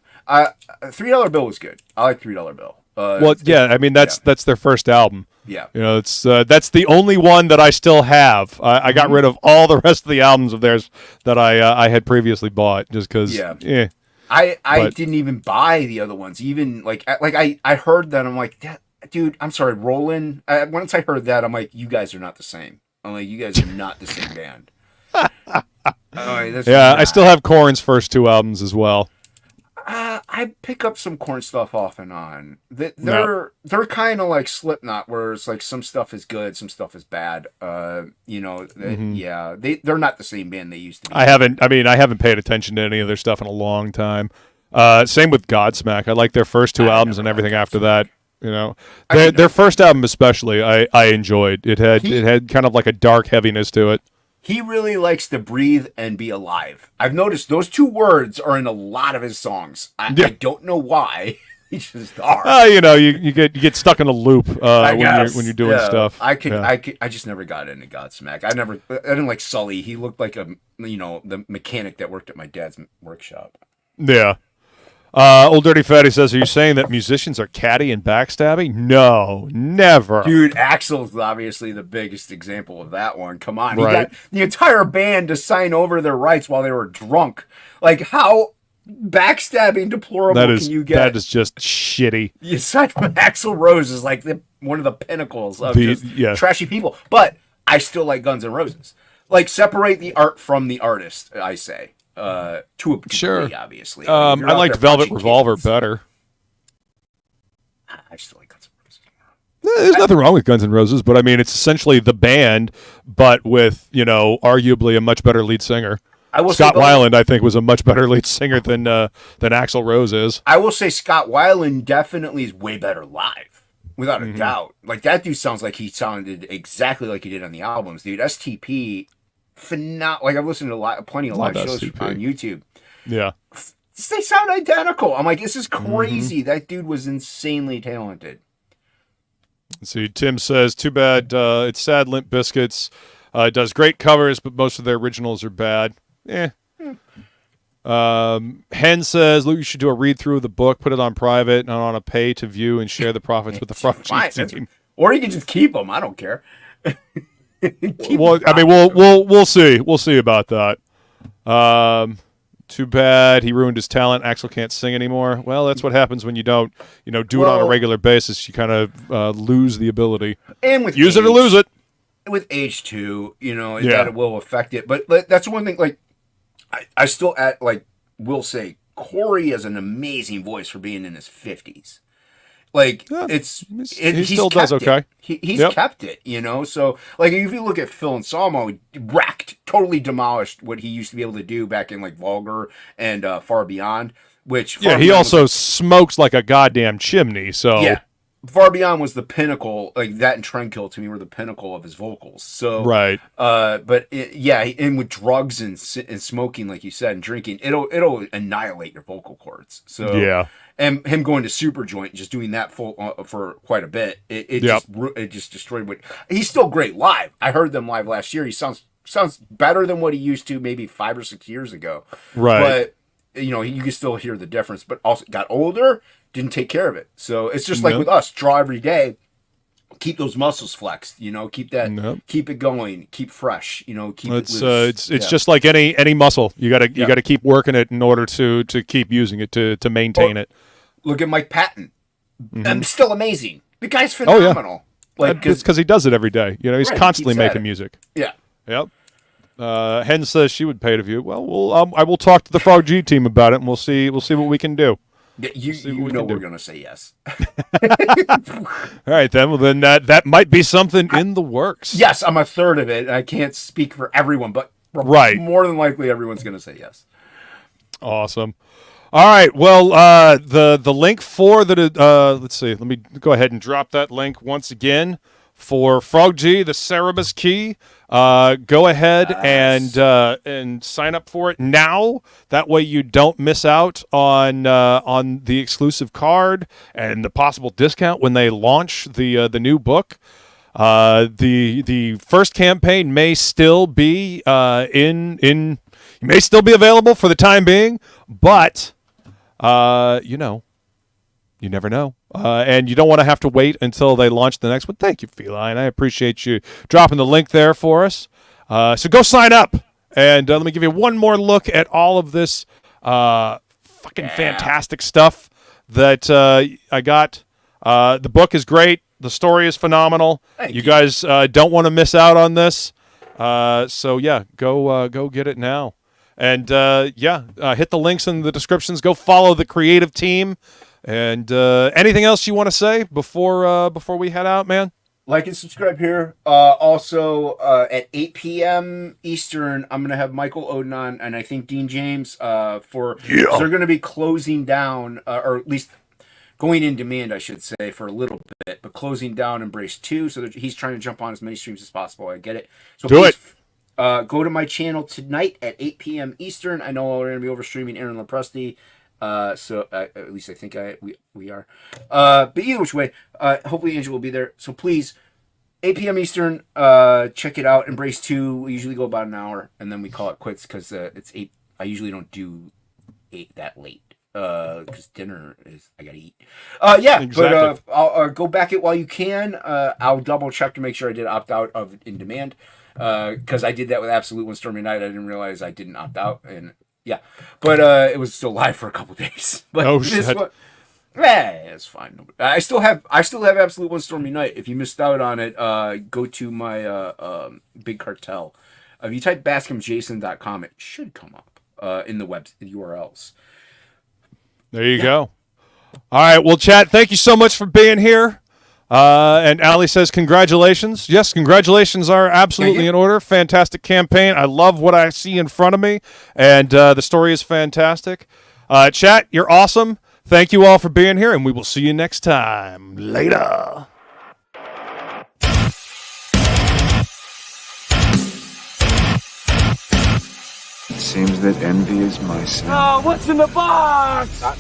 $3 Bill was good. I like $3 Bill. Well, yeah, I mean that's their first album. Yeah, it's that's the only one that I still have. I got rid of all the rest of the albums of theirs that I had previously bought just because. Yeah. I didn't even buy the other ones. Even like I heard that I'm like, dude, I'm sorry, Roland. Once I heard that, I'm like, you guys are not the same. I'm like, you guys are not the same band. I still have Korn's first two albums as well. I pick up some Korn stuff off and on. They're kind of like Slipknot, where it's like some stuff is good, some stuff is bad. They're not the same band they used to be. I haven't paid attention to any of their stuff in a long time. Same with Godsmack. I like their first two albums and everything after that. Their first album especially, I enjoyed. It had kind of like a dark heaviness to it. He really likes to breathe and be alive. I've noticed those two words are in a lot of his songs. I don't know why. They just are. You get stuck in a loop when you're doing stuff. I just never got into Godsmack. I didn't like Sully. He looked like the mechanic that worked at my dad's workshop. Yeah. Old Dirty Fatty says, are you saying that musicians are catty and backstabby? No, never. Dude, Axl's obviously the biggest example of that one. Come on. Right. He got the entire band to sign over their rights while they were drunk. Like, how backstabbing deplorable can you get? That is just shitty. Aside from Axl Rose is like one of the pinnacles of trashy people. But I still like Guns N' Roses. Like, separate the art from the artist, I say. To a degree, obviously. I liked Velvet Revolver better. I still like Guns N' Roses. There's nothing wrong with Guns N' Roses, but I mean, it's essentially the band, but with, arguably a much better lead singer. Scott Weiland, I think, was a much better lead singer than Axl Rose is. I will say Scott Weiland definitely is way better live, without a doubt. Like, that dude sounds like he sounded exactly like he did on the albums, dude. STP, phenomenal. Like, I've listened to plenty of live shows on YouTube. Yeah. They sound identical. I'm like, this is crazy. That dude was insanely talented. Let's see, Tim says, too bad. It's sad Limp Bizkit does great covers, but most of their originals are bad. Hen says, Luke, you should do a read-through of the book, put it on private and on a pay-to-view, and share the profits with the Frog team. Or you can just keep them. I don't care. We'll see. We'll see about that. Too bad he ruined his talent. Axl can't sing anymore. Well, that's what happens when you don't, do it on a regular basis. You kind of lose the ability. And with use it or lose it. With age too, that it will affect it. But that's one thing. Like, I still will say Corey has an amazing voice for being in his 50s. Like, he still does okay. He's kept it, So, like, if you look at Phil Anselmo, wrecked, totally demolished what he used to be able to do back in, like, Vulgar and Far Beyond, which... he also smokes like a goddamn chimney, so... Yeah. Far Beyond was the pinnacle, like, that and Tranquil, to me, were the pinnacle of his vocals. So... Right. But, and with drugs and smoking, like you said, and drinking, it'll annihilate your vocal cords. So... Yeah. And him going to Superjoint and just doing that full for quite a bit, it just destroyed what he's still great live. I heard them live last year. He sounds better than what he used to maybe 5 or 6 years ago. Right. But you can still hear the difference. But also got older, didn't take care of it. So it's just like with us, draw every day, keep those muscles flexed. Keep it going, keep fresh. Keep it loose. It's just like any muscle. You gotta keep working it in order to keep using it to maintain it. Look at Mike Patton. Still amazing. The guy's phenomenal. Like, it's because he does it every day. He's constantly making music. Yeah. Yep. Hen says she would pay to view. Well, I will talk to the Frog G team about it, and we'll see what we can do. We're going to say yes. All right, then. Well, then that might be something in the works. Yes, I'm a third of it. I can't speak for everyone, but more than likely everyone's going to say yes. Awesome. All right. Well, the link for let's see. Let me go ahead and drop that link once again for Frog G, the Cerebus key. Go ahead and sign up for it now. That way you don't miss out on the exclusive card and the possible discount when they launch the new book. The first campaign may still be may still be available for the time being, but you never know. And you don't want to have to wait until they launch the next one. Thank you, Feline. I appreciate you dropping the link there for us. So go sign up. And let me give you one more look at all of this fucking fantastic stuff that I got. The book is great. The story is phenomenal. You guys don't want to miss out on this. So, yeah, go get it now. And, hit the links in the descriptions. Go follow the creative team. And anything else you want to say before we head out, man? Like and subscribe here. Also, at 8 p.m. Eastern, I'm going to have Michael Oden on, and I think Dean James, so they're going to be closing down, or at least going in demand, I should say, for a little bit, but closing down Embrace 2, so that he's trying to jump on as many streams as possible. I get it. So please, go to my channel tonight at 8 p.m. Eastern. I know we're going to be over streaming Aaron Lepresti So at least I think we are. But either which way, hopefully Angel will be there. So please, 8 p.m. Eastern, check it out. Embrace 2. We usually go about an hour, and then we call it quits because it's 8. I usually don't do 8 that late. Because dinner is I gotta eat. Yeah, exactly. But I'll go back it while you can. I'll double check to make sure I did opt out of In Demand. Because I did that with Absolute one Stormy Night. I didn't realize I didn't opt out, and yeah, but it was still live for a couple days. But oh shit! It's fine. I still have Absolute one Stormy Night. If you missed out on it, go to my Big Cartel. If you type BascomJason.com, it should come up in the URLs. There you go. All right. Well, chat, thank you so much for being here. And Allie says, congratulations. Yes, congratulations are absolutely in order. Fantastic campaign. I love what I see in front of me. And the story is fantastic. Chat, you're awesome. Thank you all for being here, and we will see you next time. Later. It seems that envy is my sin. Oh, what's in the box?